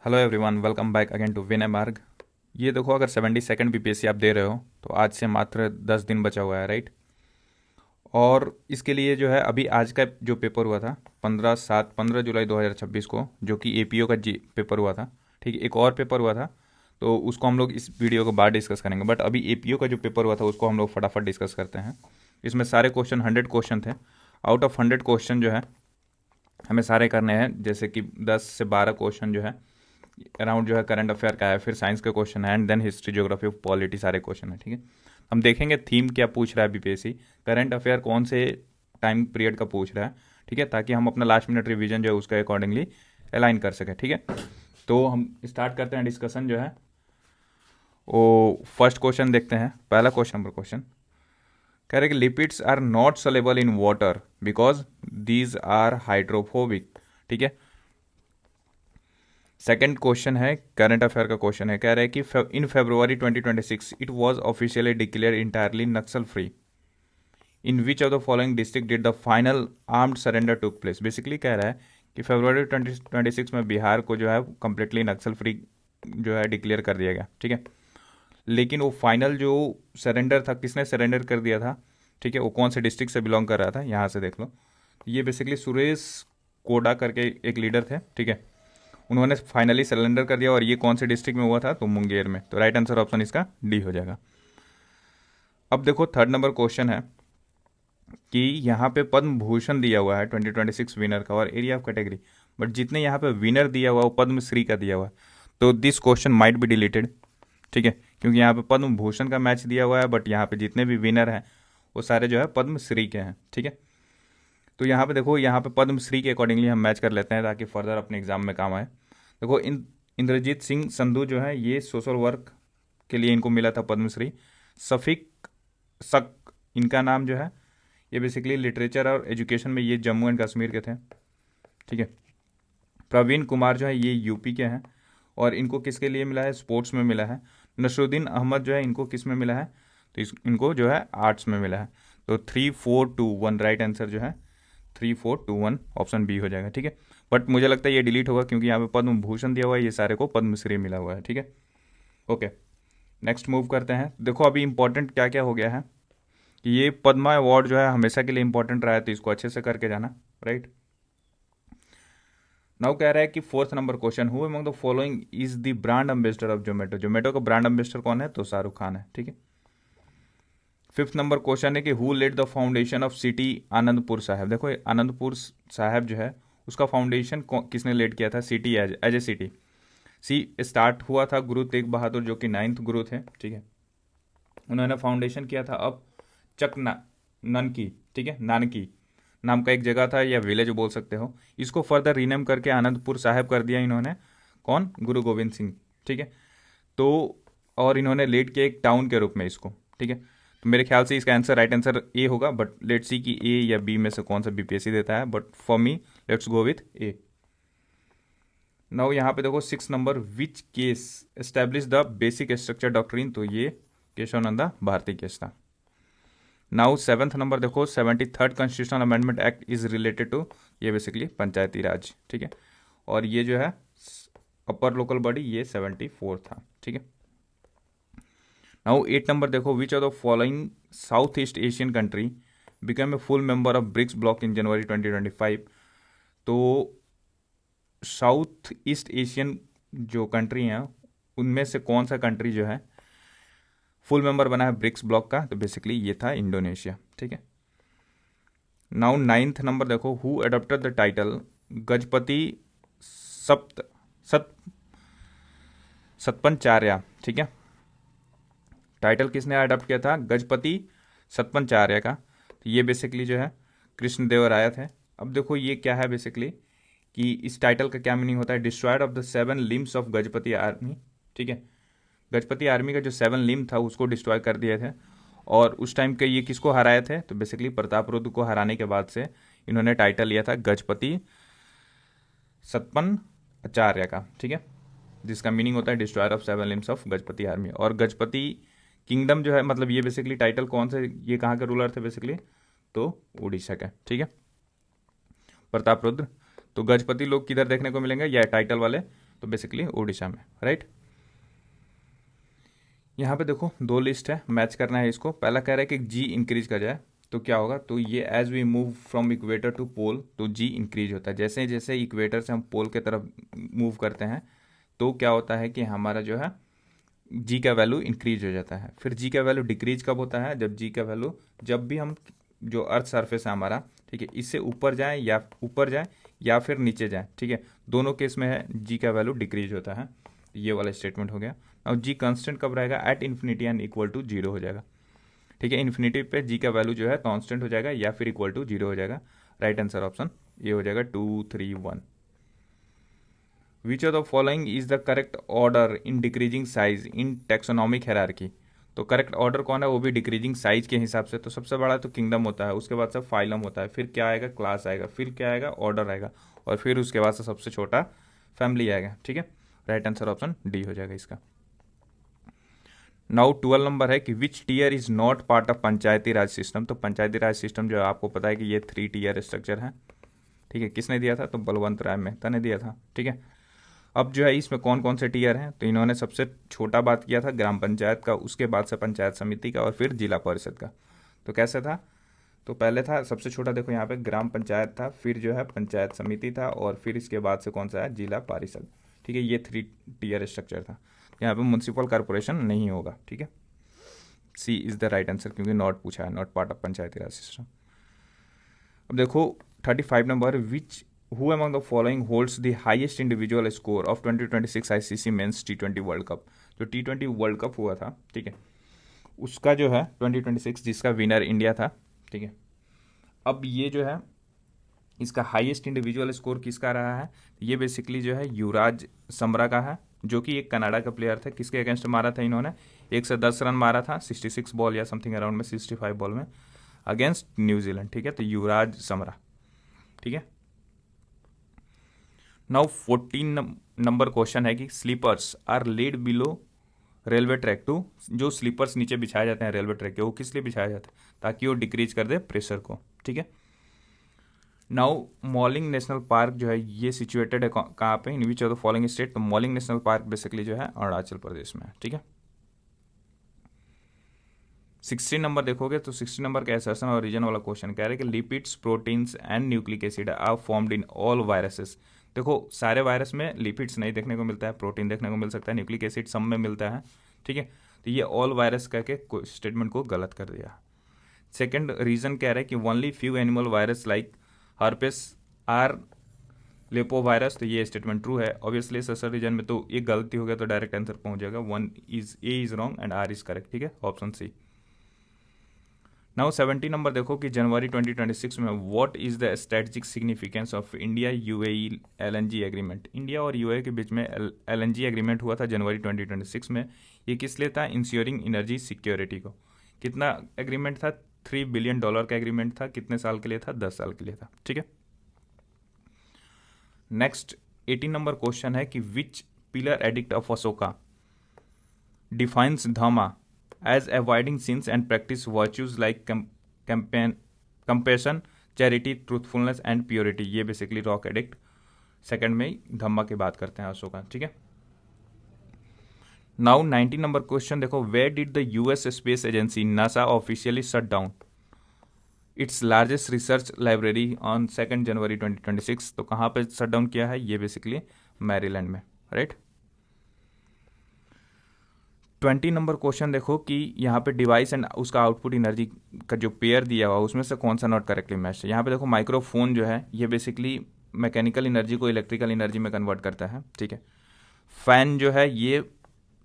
Hello everyone, welcome back again to Vinay Marg. ये देखो, अगर 72nd बीपीएससी आप दे रहे हो तो आज से मात्र 10 दिन बचा हुआ है, राइट। और इसके लिए जो है अभी आज का जो पेपर हुआ था 15 जुलाई 2026 को, जो कि एपीओ का जी पेपर हुआ था। ठीक है, एक और पेपर हुआ था तो उसको हम लोग इस वीडियो के बाद डिस्कस करेंगे, बट अभी एपीओ का जो पेपर हुआ था उसको हम लोग फटाफट डिस्कस करते हैं। इसमें सारे क्वेश्चन 100 क्वेश्चन थे। आउट ऑफ 100 क्वेश्चन जो है हमें सारे करने हैं, जैसे कि 10 से 12 क्वेश्चन जो है अराउंड जो है करंट अफेयर का है, फिर साइंस के क्वेश्चन है, and then history, geography, polity, सारे क्वेश्चन है। ठीक है, हम देखेंगे थीम क्या पूछ रहा है बीपीएससी, करंट अफेयर कौन से टाइम पीरियड का पूछ रहा है। ठीक है, ताकि हम अपना लास्ट मिनट रिवीजन जो है उसके अकॉर्डिंगली अलाइन कर सकें। ठीक है, तो हम स्टार्ट करते हैं डिस्कशन जो है। वो फर्स्ट क्वेश्चन देखते हैं, पहला क्वेश्चन कह रहे कि lipids are not soluble in water because these are hydrophobic. ठीक है, सेकंड क्वेश्चन है, करंट अफेयर का क्वेश्चन है, कह रहे हैं कि in February 2026 it was officially declare entirely Naxal free. In which of the following district did the final armed surrender took place. Basically कह रहा है कि फरवरी 2026 में बिहार को जो है कंप्लीटली नक्सल फ्री जो है डिक्लेयर कर दिया गया। ठीक है, लेकिन वो फाइनल जो सरेंडर था, किसने सरेंडर कर दिया था, ठीक है, वो कौन से डिस्ट्रिक्ट से बिलोंग कर रहा था, यहाँ से देख लो। ये बेसिकली सुरेश कोडा करके एक लीडर थे। ठीक है, उन्होंने फाइनली सरेंडर कर दिया, और ये कौन से डिस्ट्रिक्ट में हुआ था, तो मुंगेर में। तो राइट आंसर ऑप्शन इसका डी हो जाएगा। अब देखो थर्ड नंबर क्वेश्चन है कि यहाँ पे पद्म भूषण दिया हुआ है 2026 विनर का, और एरिया ऑफ कैटेगरी, बट जितने यहाँ पे विनर दिया हुआ है वो पद्म श्री का दिया हुआ है। तो this question might be deleted. ठीक है, क्योंकि यहाँ पे पद्म भूषण का मैच दिया हुआ है, बट यहाँ पे जितने भी विनर हैं वो सारे जो है पद्म श्री के हैं। ठीक है, तो यहाँ पे देखो, यहाँ पे पद्म श्री के अकॉर्डिंगली हम मैच कर लेते हैं ताकि फर्दर अपने एग्जाम में काम आए। देखो, इंद्रजीत सिंह संधू जो है ये सोशल वर्क के लिए इनको मिला था पद्मश्री। सफीक सक इनका नाम जो है, ये बेसिकली लिटरेचर और एजुकेशन में ये जम्मू एंड कश्मीर के थे। ठीक है, प्रवीण कुमार जो है ये यूपी के हैं, और इनको किसके लिए मिला है, स्पोर्ट्स में मिला है। नसरुद्दीन अहमद जो है इनको किस में मिला है, तो इनको जो है आर्ट्स में मिला है। तो 3 4 2 1 राइट आंसर जो है 3 4 2 1 ऑप्शन बी हो जाएगा। ठीक है, बट मुझे लगता है ये डिलीट होगा क्योंकि यहाँ पे पद्म भूषण दिया हुआ है, ये सारे को पद्मश्री मिला हुआ है। ठीक है, ओके, नेक्स्ट मूव करते हैं। देखो अभी इंपॉर्टेंट क्या क्या हो गया है कि ये पद्मा अवार्ड जो है हमेशा के लिए इंपॉर्टेंट रहा है, तो इसको अच्छे से करके जाना। राइट, नाउ कह रहा है कि fourth number question, who among the following is the brand ambassador of Zomato. Zomato का ब्रांड एम्बेसडर कौन है, तो शाहरुख खान है। ठीक है, फिफ्थ नंबर क्वेश्चन है कि who laid the foundation of city Anandpur Sahib. देखो आनंदपुर साहिब जो है उसका फाउंडेशन किसने लेड किया था, सिटी एज ए सिटी। सी स्टार्ट हुआ था गुरु तेग बहादुर, जो कि 9th गुरु थे। ठीक है, उन्होंने फाउंडेशन किया था अब ननकी, ठीक है, नानकी नाम का एक जगह था या विलेज बोल सकते हो। इसको फर्दर रीनेम करके आनंदपुर साहिब कर दिया इन्होंने, कौन, गुरु गोविंद सिंह। ठीक है, तो और इन्होंने लीड किया एक टाउन के रूप में इसको। ठीक है, तो मेरे ख्याल से इसका आंसर राइट आंसर ए होगा, बट लेट्स सी कि ए या बी में से कौन सा बीपीएससी देता है, but for me let's go with A. Now यहाँ पे देखो 6 number, which case establish the basic structure doctrine. तो ये केशवानंदा भारती केस था। नाउ 7th नंबर देखो, 73rd constitutional amendment act is related to, ये बेसिकली पंचायती राज। ठीक है, और ये जो है अपर लोकल बॉडी, ये 74 था। ठीक है, नाउ 8 नंबर देखो, which of the following south east Asian country become a full member of BRICS bloc in January 2025। तो साउथ ईस्ट एशियन जो कंट्री हैं उनमें से कौन सा कंट्री जो है फुल मेंबर बना है ब्रिक्स ब्लॉक का, तो बेसिकली ये था इंडोनेशिया। ठीक है, नाउ 9th नंबर देखो, who adopted the title Gajapati सप्त सत सतपंचार्य। ठीक है, टाइटल किसने अडॉप्ट किया था, गजपति सतपंचार्य का। तो ये बेसिकली जो है कृष्णदेवराय थे। अब देखो ये क्या है बेसिकली कि इस टाइटल का क्या मीनिंग होता है, destroyed of the 7 limbs of Gajapati army. ठीक है, गजपति आर्मी का जो 7 लिम्ब था उसको डिस्ट्रॉय कर दिए थे, और उस टाइम के ये किसको हराए थे, तो बेसिकली प्रतापरुद्र को हराने के बाद से इन्होंने टाइटल लिया था गजपति सतपन आचार्य का। ठीक है, जिसका मीनिंग होता है destroyer of 7 limbs of Gajapati army. और गजपति किंगडम जो है, मतलब ये बेसिकली टाइटल कौन से, ये कहाँ के रूलर थे बेसिकली, तो उड़ीसा के। ठीक है, प्रतापरुद्र। तो गजपति लोग किधर देखने को मिलेंगे, या टाइटल वाले तो बेसिकली उड़ीसा में, राइट। यहाँ पे देखो दो लिस्ट है, मैच करना है इसको। पहला कह रहा है कि जी इंक्रीज कर जाए तो क्या होगा, तो ये as we move from equator to pole तो जी इंक्रीज होता है। जैसे जैसे इक्वेटर से हम पोल के तरफ मूव करते हैं तो क्या होता है कि हमारा जो है जी का वैल्यू इंक्रीज हो जाता है। फिर जी का वैल्यू डिक्रीज कब होता है, जब जी का वैल्यू, जब भी हम जो अर्थ सरफेस है हमारा, ठीक है, इससे ऊपर जाए या फिर नीचे जाए, ठीक है, दोनों केस में है जी का वैल्यू डिक्रीज होता है। ये वाला स्टेटमेंट हो गया। और जी कांस्टेंट कब रहेगा, at infinity and equal to zero हो जाएगा, ठीक है। इन्फिनिटी पे जी का वैल्यू जो है कांस्टेंट हो जाएगा या फिर इक्वल टू जीरो हो जाएगा। राइट आंसर ऑप्शन ये हो जाएगा 2, 3, 1। विच of the following is the correct order in decreasing size in taxonomic hierarchy. तो करेक्ट ऑर्डर कौन है, वो भी डिक्रीजिंग साइज के हिसाब से। तो सबसे बड़ा तो किंगडम होता है, उसके बाद से फाइलम होता है, फिर क्या आएगा, क्लास आएगा, फिर क्या आएगा, ऑर्डर आएगा, और फिर उसके बाद से सबसे छोटा फैमिली आएगा, ठीक है। राइट आंसर ऑप्शन डी हो जाएगा इसका। नाउ 12 नंबर है कि which tier is not part of Panchayati Raj system. तो पंचायती राज सिस्टम जो है आपको पता है कि ये 3 टीयर स्ट्रक्चर है, ठीक है। किसने दिया था, तो बलवंत राय मेहता ने दिया था, ठीक है। अब जो है इसमें कौन कौन से टीयर हैं, तो इन्होंने सबसे छोटा बात किया था ग्राम पंचायत का, उसके बाद से पंचायत समिति का, और फिर जिला परिषद का। तो कैसे था, तो पहले था सबसे छोटा, देखो यहाँ पे ग्राम पंचायत था, फिर जो है पंचायत समिति था, और फिर इसके बाद से कौन सा है, जिला परिषद, ठीक है। ये 3 टीयर स्ट्रक्चर था। यहाँ पे म्यूनसिपल कॉर्पोरेशन नहीं होगा, ठीक है। सी इज द राइट आंसर, क्योंकि नॉट पूछा है, not part of Panchayati Raj system. अब देखो 35 number, which who among the following holds the highest individual score of 2026 ICC men's T20 world cup. जो T20 वर्ल्ड कप हुआ था, ठीक है, उसका जो है 2026 जिसका विनर इंडिया था, ठीक है। अब ये जो है इसका हाईएस्ट इंडिविजुअल स्कोर किसका रहा है, ये बेसिकली जो है युवराज समरा का है, जो कि एक कनाडा का प्लेयर था। किसके अगेंस्ट मारा था इन्होंने, 110 रन मारा था 66 बॉल या समथिंग अराउंड में, 65 बॉल में, अगेंस्ट न्यूजीलैंड, ठीक है। तो युवराज समरा, ठीक है। नाउ 14 नंबर क्वेश्चन है कि sleepers are laid below railway track to. जो स्लीपर्स नीचे बिछाए जाते हैं रेलवे ट्रैक के, वो किस लिए बिछाए जाते हैं, ताकि वो डिक्रीज कर दे प्रेशर को, ठीक है। नाउ मॉलिंग नेशनल पार्क जो है ये सिचुएटेड है कहाँ पे, in which of the following state. तो मॉलिंग नेशनल पार्क बेसिकली जो है अरुणाचल प्रदेश में है, ठीक है। 60 नंबर देखोगे तो 60 नंबर का असर्शन और रीजन वाला क्वेश्चन कह रहे हैं कि lipids, proteins and nucleic acid are formed in all viruses. देखो सारे वायरस में लिपिड्स नहीं देखने को मिलता है, प्रोटीन देखने को मिल सकता है, न्यूक्लिक एसिड सब में मिलता है, ठीक है। तो ये ऑल वायरस करके स्टेटमेंट को गलत कर दिया। सेकेंड रीजन कह रहे हैं कि only few animal virus like herpes are lipo virus. तो ये स्टेटमेंट ट्रू है ऑब्वियसली। सर रीजन में तो एक गलती हो गया तो डायरेक्ट आंसर पहुंच जाएगा, A is wrong and R is correct, ठीक है, ऑप्शन सी। नाउ 70 नंबर देखो कि जनवरी 2026 में what is the strategic significance of India UAE LNG agreement. India और यूएई के बीच में एलएनजी एग्रीमेंट हुआ था जनवरी 2026 में। ये किस लिए था, इंश्योरिंग एनर्जी सिक्योरिटी को। कितना एग्रीमेंट था, $3 बिलियन का एग्रीमेंट था। कितने साल के लिए था, 10 साल के लिए था, ठीक है। नेक्स्ट 18 नंबर क्वेश्चन है कि which pillar edict of Ashoka defines dhamma as avoiding sins and practice virtues like compassion, charity, truthfulness and purity। ये बेसिकली रॉक एडिक्ट सेकंड में ही धम्मा की बात करते हैं अशोका, ठीक है। नाउ 19 नंबर क्वेश्चन देखो, where did the US space agency NASA officially shut down its largest research library on 2 January 2026। तो कहाँ पे शट डाउन किया है, ये बेसिकली मैरीलैंड में, राइट। 20 नंबर क्वेश्चन देखो कि यहाँ पे डिवाइस एंड उसका आउटपुट एनर्जी का जो पेयर दिया हुआ उसमें से कौन सा नॉट करेक्टली मैच है। यहाँ पे देखो माइक्रोफोन जो है ये बेसिकली मैकेनिकल एनर्जी को इलेक्ट्रिकल एनर्जी में कन्वर्ट करता है, ठीक है। फैन जो है ये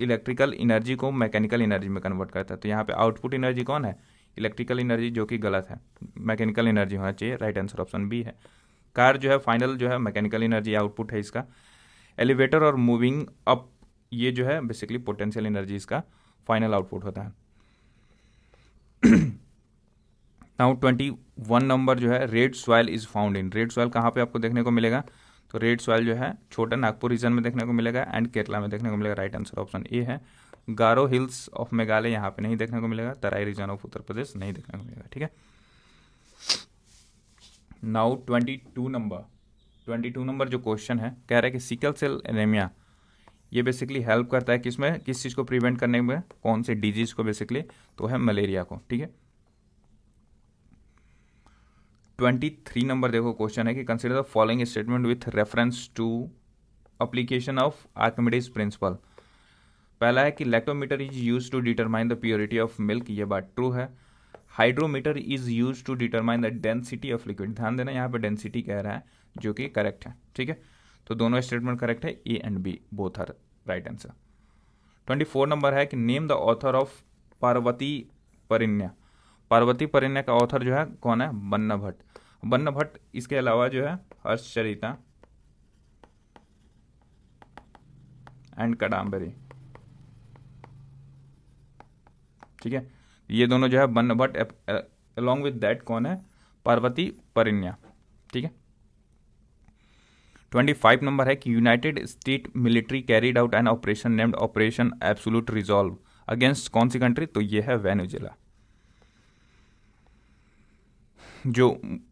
इलेक्ट्रिकल एनर्जी को मैकेनिकल एनर्जी में कन्वर्ट करता है। तो यहाँ पे आउटपुट एनर्जी कौन है, इलेक्ट्रिकल एनर्जी, जो कि गलत है, मैकेनिकल एनर्जी होना चाहिए। राइट आंसर ऑप्शन बी है। कार जो है फाइनल जो है मैकेनिकल एनर्जी आउटपुट है इसका। एलिवेटर और मूविंग अप ये जो है बेसिकली पोटेंशियल एनर्जी इसका फाइनल आउटपुट होता है। नाउ 21 नंबर जो है, red soil is found in. Red soil कहाँ पे आपको देखने को मिलेगा, तो रेड सॉइल जो है छोटा नागपुर रीजन में देखने को मिलेगा एंड केरला में देखने को मिलेगा। राइट आंसर ऑप्शन ए है। गारो हिल्स ऑफ मेघालय यहाँ पे नहीं देखने को मिलेगा। तराई रीजन ऑफ उत्तर प्रदेश नहीं देखने को मिलेगा, ठीक है। नाउ 22 नंबर जो क्वेश्चन है कह रहा है कि सिकल सेल एनीमिया ये बेसिकली हेल्प करता है किसमें, किस चीज़ को प्रिवेंट करने में, कौन से डिजीज को बेसिकली, तो है मलेरिया को। ठीक है, 23 नंबर देखो क्वेश्चन है कि consider the following statement with reference to application of Archimedes principle. पहला है कि lactometer is use to determine the purity of milk, ये बात ट्रू है। Hydrometer is use to determine the density of liquid, ध्यान देना यहाँ पे डेंसिटी कह रहा है, जो कि करेक्ट है। ठीक है, तो दोनों स्टेटमेंट करेक्ट है, A and B both are right answer. 24 number है कि name the author of Parvati Parinaya. Parvati Parinaya का ऑथर जो है कौन है, बन्ना भट्ट। बन्ना भट्ट, इसके अलावा जो है हर्षचरिता एंड कदम्बरी। ठीक है, ये दोनों जो है बन्ना भट्ट, अलॉन्ग विद दैट कौन है, पार्वती परिण्य। ठीक है, 25 नंबर है कि United state military carried out an operation named operation absolute resolve against कौन सी कंट्री, तो ये है वेनेजुएला। जो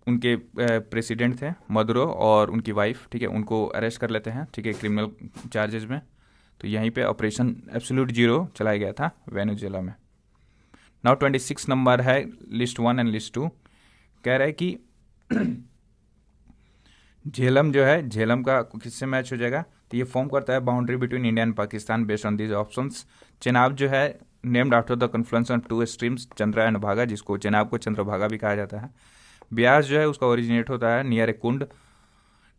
उनके प्रेसिडेंट थे मदुरो और उनकी वाइफ, ठीक है, उनको अरेस्ट कर लेते हैं, ठीक है, क्रिमिनल चार्जेस में। तो यहीं पे ऑपरेशन एब्सोल्यूट जीरो चलाया गया था वेनेजुएला में। नाउ 26 नंबर है लिस्ट 1 एंड लिस्ट 2, कह रहा है कि झेलम जो है, झेलम का किससे मैच हो जाएगा, तो ये फॉर्म करता है boundary between India and Pakistan based on these options. Chenab जो है named after the confluence on two streams Chandra and भागा, जिसको चेनाब को चंद्रभागा भी कहा जाता है। ब्यास जो है उसका ओरिजिनेट होता है near A Kund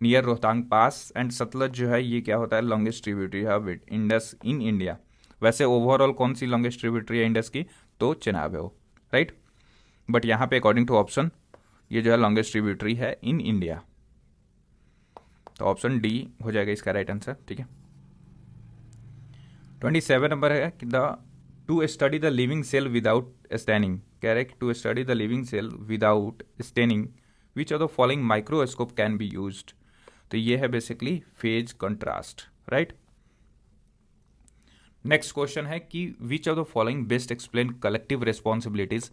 near Rohtang pass, and Sutlej जो है ये क्या होता है, longest tributary of Indus in India. वैसे ओवरऑल कौन सी लॉन्गेस्ट ट्रिब्यूटरी है इंडस की, तो चेनाब है वो, राइट। बट यहाँ पे अकॉर्डिंग टू ऑप्शन ये जो है लॉन्गेस्ट ट्रिब्यूटरी है इन इंडिया, तो ऑप्शन डी हो जाएगा इसका राइट आंसर। ठीक है, 27 नंबर है कि the to study the living cell without staining, कह रहे हैं कि to study the living cell without staining which of the following microscope can be used, तो ये है basically phase contrast, right. Next question है कि which of the following best explain collective responsibilities,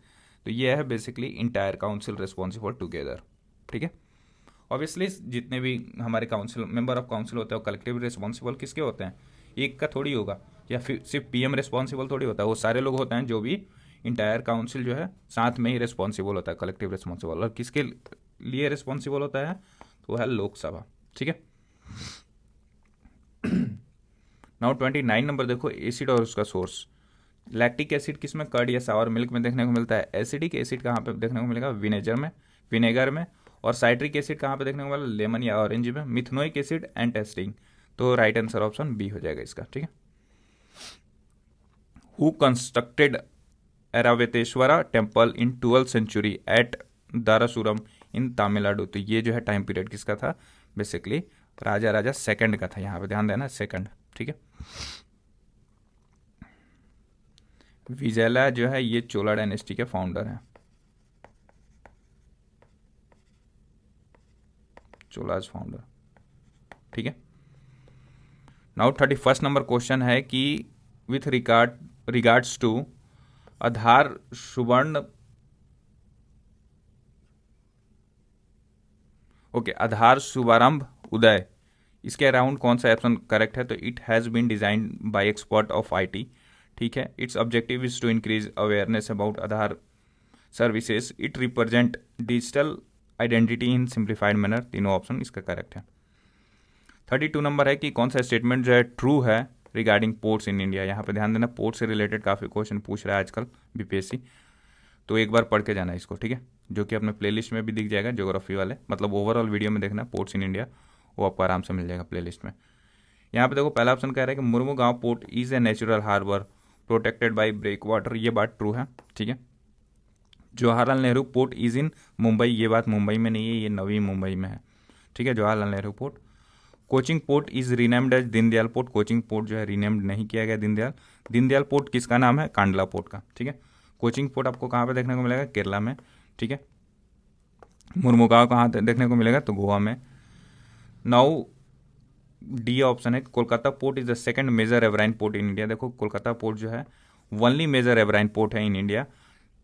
तो ये है basically entire council responsible together. ठीक है, ऑब्वियसली जितने भी हमारे काउंसिल मेंबर ऑफ काउंसिल होते हैं कलेक्टिव रिस्पॉन्सिबल किसके होते हैं, एक का थोड़ी होगा, या फिर सिर्फ पीएम रिस्पॉन्सिबल थोड़ी होता है, वो सारे लोग होते हैं जो भी इंटायर काउंसिल जो है साथ में ही रिस्पॉन्सिबल होता है, कलेक्टिव रिस्पॉन्सिबल। और किसके लिए रिस्पॉन्सिबल होता है, तो वो है लोकसभा। ठीक है, नाउ 29 नंबर देखो एसिड और उसका सोर्स। लैक्टिक एसिड किस में, कर्ड या सावर मिल्क में देखने को मिलता है। एसिडिक एसिड कहाँ पे देखने को मिलेगा, विनेगर में। और साइट्रिक एसिड कहाँ पे देखने को मिलेगा, लेमन या ऑरेंज में। मिथनोइक एसिड एंटास्टिन, तो राइट आंसर ऑप्शन बी हो जाएगा इसका। ठीक है, who constructed Airavateshwara temple in 12th century at Darasuram in Tamil Nadu, तो ये जो है टाइम पीरियड किसका था, बेसिकली राजा सेकंड का था, यहाँ पे ध्यान देना सेकंड। ठीक है, विजयला जो है ये चोला डायनेस्टी के फाउंडर हैं, चोलाज फाउंडर। ठीक है, नाउ 31 नंबर क्वेश्चन है कि विथ रिगार्ड्स टू आधार सुवर्ण, ओके, आधार शुभारंभ उदय, इसके अराउंड कौन सा ऑप्शन करेक्ट है, तो it has been designed by expert of IT. ठीक है, it's objective is to increase awareness about Aadhaar services, it represent digital identity in simplified manner, तीनों ऑप्शन इसका करेक्ट है। 32 नंबर है कि कौन सा स्टेटमेंट जो है ट्रू है रिगार्डिंग पोर्ट्स इन इंडिया। यहाँ पे ध्यान देना, पोर्ट से रिलेटेड काफ़ी क्वेश्चन पूछ रहा है आजकल बीपीएससी, तो एक बार पढ़ के जाना इसको। ठीक है, जो कि अपने प्लेलिस्ट में भी दिख जाएगा, ज्योग्राफी वाले, मतलब ओवरऑल वीडियो में देखना पोर्ट्स इन इंडिया, वो आपको आराम से मिल जाएगा प्लेलिस्ट में। यहाँ पे देखो पहला ऑप्शन कह रहा है कि Mormugao port is a natural harbour protected by break water, ये बात ट्रू है। ठीक है, Jawaharlal Nehru port is in Mumbai, ये बात मुंबई में नहीं है, ये नवी मुंबई में है। ठीक है, Jawaharlal Nehru port. Cochin port is renamed as Deendayal port, Cochin port जो है रीनेम्ड नहीं किया गया दीनदयाल पोर्ट किसका नाम है, कांडला पोर्ट का। ठीक है, कोचिंग पोर्ट आपको कहाँ पे देखने को मिलेगा, केरला में। ठीक है, मुर्मुगांव कहाँ देखने को मिलेगा, तो गोवा में। नाउ डी ऑप्शन है, Kolkata port is the second major riverine port in India. देखो कोलकाता पोर्ट जो है ओनली मेजर एवराइन पोर्ट है इन इंडिया,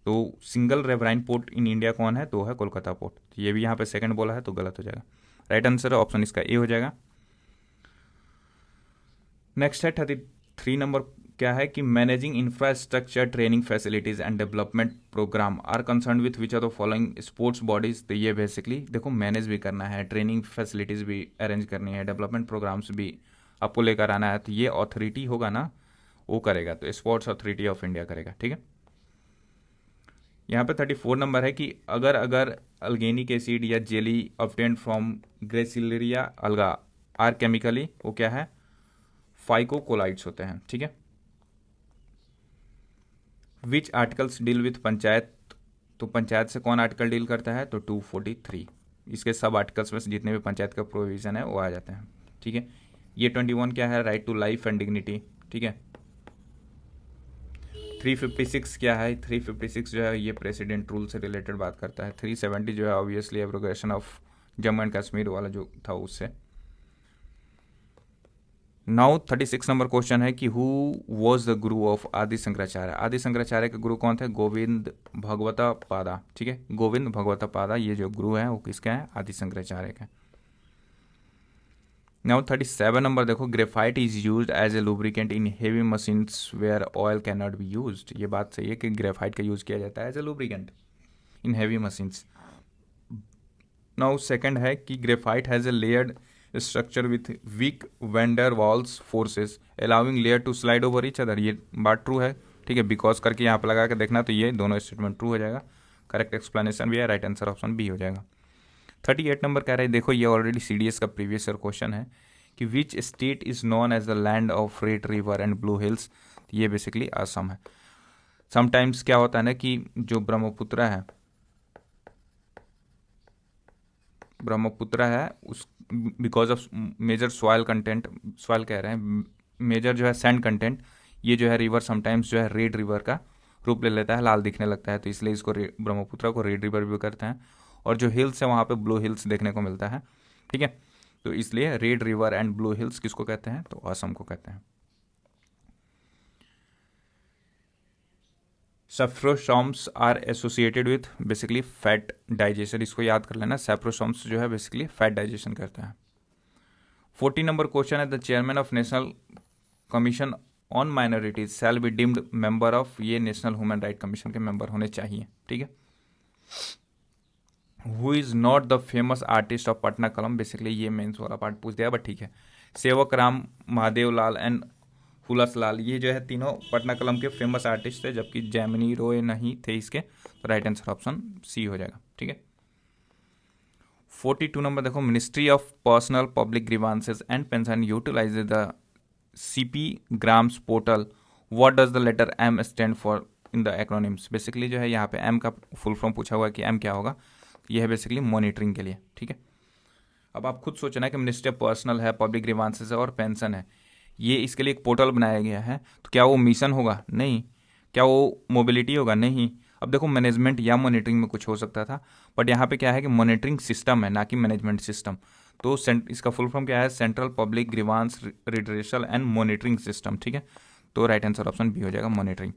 तो सिंगल रेवराइन पोर्ट इन इंडिया कौन है, तो है कोलकाता पोर्ट। ये भी यहाँ पे सेकंड बोला है तो गलत हो जाएगा, राइट आंसर ऑप्शन इसका ए हो जाएगा। नेक्स्ट है 33 नंबर, क्या है कि managing infrastructure training facilities and development programme are concern with which are the following sports bodies. तो ये बेसिकली देखो मैनेज भी करना है, ट्रेनिंग फैसिलिटीज भी अरेंज करनी है, डेवलपमेंट प्रोग्राम्स भी आपको लेकर आना है, तो ये अथॉरिटी होगा ना वो करेगा, तो स्पोर्ट्स अथॉरिटी ऑफ इंडिया करेगा। ठीक है, यहाँ पे 34 नंबर है कि अगर अगर अल्गेनिक एसिड या jelly obtained from Gracilaria alga are chemically, वो क्या है, फाइकोकोलाइट्स होते हैं। ठीक है, which articles deal with panchayat, तो पंचायत से कौन आर्टिकल डील करता है, तो 243, इसके सब आर्टिकल्स में से जितने भी पंचायत का प्रोविजन है वो आ जाते हैं। ठीक है, ये 21 क्या है, right to life and dignity. ठीक है, 356 क्या है, 356 जो है ये प्रेसिडेंट रूल से रिलेटेड बात करता है। 370 जो है obviously abrogation of Jammu and Kashmir वाला जो था उससे। नाउ 36 नंबर क्वेश्चन है कि who was the Guru of आदि शंकराचार्य। आदि शंकराचार्य के गुरु कौन थे, गोविंद भगवता पादा। ठीक है, गोविंद भगवता पादा ये जो गुरु हैं वो किसके हैं, आदि शंकराचार्य के। नाउ 37 नंबर देखो, graphite is used as a lubricant in heavy machines where oil can not be used. ये बात सही है कि ग्रेफाइट का यूज किया जाता है as a lubricant in heavy machines. Now second है कि graphite has a layered structure with weak van der Waals forces allowing layer to slide over each other. ये बात ट्रू है। ठीक है, बिकॉज करके यहाँ पे लगा के देखना, तो ये दोनों स्टेटमेंट ट्रू हो जाएगा। करेक्ट एक्सप्लेनेशन भी है, राइट आंसर ऑप्शन बी हो जाएगा। 38 नंबर कह रहा है, देखो ये ऑलरेडी CDS का प्रीवियस ईयर क्वेश्चन है कि which state is known as the land of red river and blue hills. ये बेसिकली असम है। समटाइम्स क्या होता है ना कि जो ब्रह्मपुत्र है उस because of major soil content, soil कह रहे हैं, मेजर जो है सैंड कंटेंट, ये जो है रिवर समटाइम्स जो है रेड रिवर का रूप ले लेता है, लाल दिखने लगता है, तो इसलिए इसको ब्रह्मपुत्र को रेड रिवर भी करते हैं। और जो हिल्स है वहाँ पे ब्लू हिल्स देखने को मिलता है। ठीक है, तो इसलिए red river and blue hills किसको कहते हैं, तो असम को कहते हैं। Spherosomes are associated with basically fat digestion, इसको याद कर लेना। सैफ्रोसोम्स जो है बेसिकली फैट डाइजेशन करता है। 40 नंबर क्वेश्चन है, the chairman of national commission on minorities shall be deemed member of. ये नेशनल ह्यूमन राइट कमीशन के मेंबर होने चाहिए। ठीक है, who is not the famous artist of Patna कलम, बेसिकली ये मेंस वाला पार्ट पूछ दिया, बट ठीक है। सेवक राम, महादेव लाल एंड हुलस लाल, ये जो है तीनों पटना कलम के फेमस आर्टिस्ट थे, जबकि जैमिनी रॉय नहीं थे इसके, तो राइट आंसर ऑप्शन सी हो जाएगा। ठीक है, 42 नंबर देखो, ministry of personnel public grievances and pension utilize the CP grams portal, what does the letter M stand for in the acronyms. Basically जो है यहाँ पे M का फुल फॉर्म पूछा हुआ है कि M क्या होगा, ये है बेसिकली मॉनिटरिंग के लिए। ठीक है, अब आप खुद सोचना है कि मिनिस्ट्री ऑफ पर्सनल है, पब्लिक ग्रीवांसेस है और पेंशन है, ये इसके लिए एक पोर्टल बनाया गया है, तो क्या वो मिशन होगा, नहीं। क्या वो मोबिलिटी होगा, नहीं। अब देखो मैनेजमेंट या मॉनिटरिंग में कुछ हो सकता था, बट यहाँ पे क्या है कि मॉनिटरिंग सिस्टम है ना कि मैनेजमेंट सिस्टम, तो इसका फुल फॉर्म क्या है, central public grievance redressal and monitoring system. ठीक है, तो राइट आंसर ऑप्शन बी हो जाएगा, मॉनिटरिंग।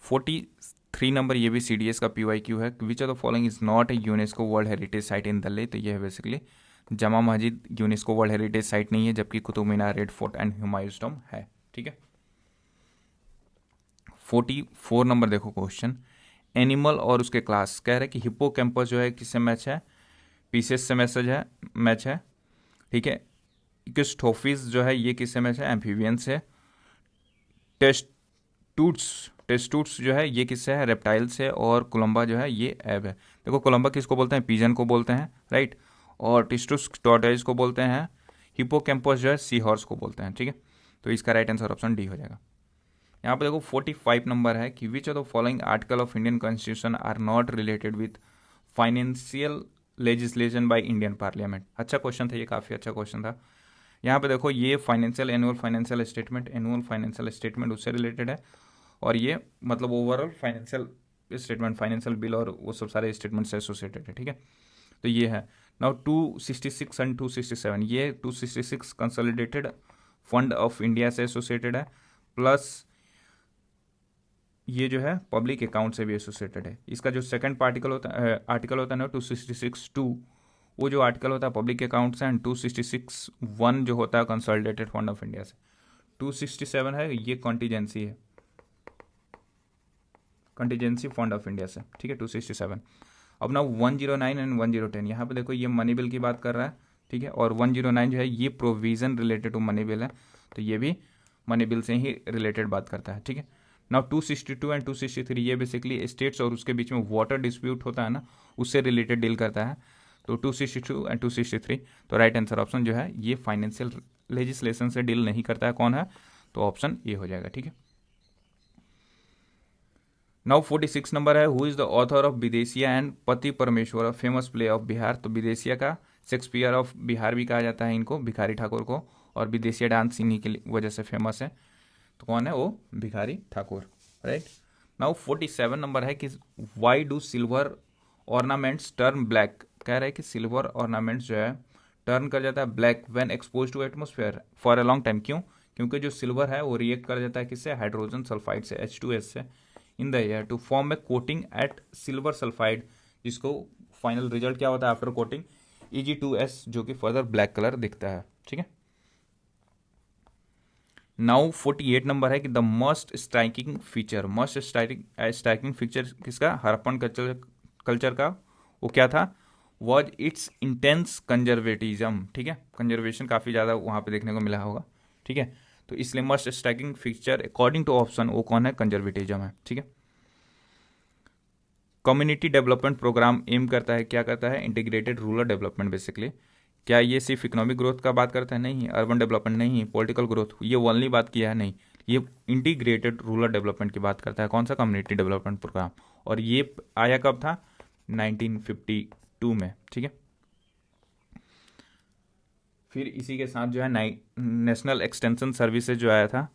43 नंबर, ये भी CDS का PYQ है, which of the following is not a UNESCO world heritage site in Delhi. तो ये है बेसिकली जमा मस्जिद यूनेस्को वर्ल्ड हेरिटेज साइट नहीं है, जबकि Qutub Minar, red fort and Humayun tomb है। ठीक है, 44 नंबर देखो क्वेश्चन, एनिमल और उसके क्लास कह रहे हैं कि हिप्पोकैम्पस जो है किससे मैच है, पीसेस से मैच है। ठीक है, इक्स्टोफिस जो है ये किससे मैच है, एम्फीबियन से। टेस्टूट्स जो है ये किससे है, रेप्टाइल से। और कोलंबा जो है ये एब है। देखो कोलंबा किसको बोलते हैं, पिजन को बोलते हैं, राइट। और टिस्टुस टॉर्टोइज को बोलते हैं, हिप्पोकैम्पस जो है सी हॉर्स को बोलते हैं। ठीक है, तो इसका राइट आंसर ऑप्शन डी हो जाएगा। यहाँ पे देखो 45 नंबर है कि which of the following article of Indian constitution are not related with financial legislation by Indian parliament. अच्छा क्वेश्चन था ये, काफ़ी अच्छा क्वेश्चन था। यहाँ पे देखो ये एनुअल फाइनेंशियल स्टेटमेंट उससे रिलेटेड है, और ये मतलब ओवरऑल फाइनेंशियल बिल और वो सब सारे स्टेटमेंट से एसोसिएटेड है। ठीक है, तो ये है। नाउ 266 एंड 267, ये 266 कंसोलिडेटेड फंड ऑफ इंडिया से एसोसिएटेड है, प्लस ये जो है पब्लिक अकाउंट से भी एसोसिएटेड है। इसका जो सेकंड आर्टिकल होता है ना 266(2), वो जो आर्टिकल होता है पब्लिक अकाउंट्स एंड 266(1) जो होता है कंसोलिडेटेड फंड ऑफ इंडिया से। 267 है ये कॉन्टीजेंसी है, कंटीजेंसी फंड ऑफ इंडिया से, ठीक है 267। अब ना 109 एंड 1010 यहाँ पे देखो ये मनी बिल की बात कर रहा है, ठीक है, और 109 जो है ये provision related to money bill है, तो ये भी मनी बिल से ही रिलेटेड बात करता है, ठीक है। नाउ 262 एंड 263 ये बेसिकली स्टेट्स और उसके बीच में वाटर डिस्प्यूट होता है ना, उससे रिलेटेड डील करता है। तो 262 एंड 263, तो राइट आंसर ऑप्शन जो है ये फाइनेंशियल लेजिस्लेशन से डील नहीं करता है, कौन है, तो ऑप्शन ये हो जाएगा, ठीक है। नाउ 46 नंबर है, who is the author of Bidesiya and पति परमेश्वर, फेमस प्ले ऑफ बिहार। तो विदेशिया का शेक्सपियर ऑफ बिहार भी कहा जाता है इनको, भिखारी ठाकुर को, और विदेशिया डांस इन्हीं की वजह से फेमस है, तो कौन है वो, Bhikhari Thakur, right. Now 47 number है कि why do silver ornaments turn black. कह रहा है कि सिल्वर ऑर्नामेंट्स जो है टर्न कर जाता है black when expose to atmosphere for a long time. क्यों? क्योंकि जो सिल्वर है वो रिएक्ट कर जाता है किससे, हाइड्रोजन सल्फाइड से, H2S से, in the air to form a coating at silver sulphide, जिसको फाइनल रिजल्ट क्या होता है आफ्टर कोटिंग, Eg2S, जो कि फर्दर ब्लैक कलर दिखता है, ठीक है। नाउ 48 नंबर है कि the most striking feature, most striking feature किसका, हड़प्पन कल्चर का, वो क्या था, वॉज इट्स इंटेंस कंजर्वेटिज्म, ठीक है, कंजर्वेशन काफ़ी ज़्यादा वहाँ पे देखने को मिला होगा, ठीक है, तो इसलिए most striking feature according to option वो कौन है, कंजर्वेटिज्म है, ठीक है। कम्युनिटी डेवलपमेंट प्रोग्राम एम करता है, क्या करता है, इंटीग्रेटेड रूरल डेवलपमेंट बेसिकली। क्या ये सिर्फ इकोनॉमिक ग्रोथ का बात करता है, नहीं, अर्बन डेवलपमेंट नहीं, पॉलिटिकल ग्रोथ ये ओनली बात किया है, नहीं, ये इंटीग्रेटेड रूरल डेवलपमेंट की बात करता है, कौन सा, कम्युनिटी डेवलपमेंट प्रोग्राम, और ये आया कब था, 1952 में, ठीक है। फिर इसी के साथ जो है नेशनल एक्सटेंशन सर्विसेज जो आया था,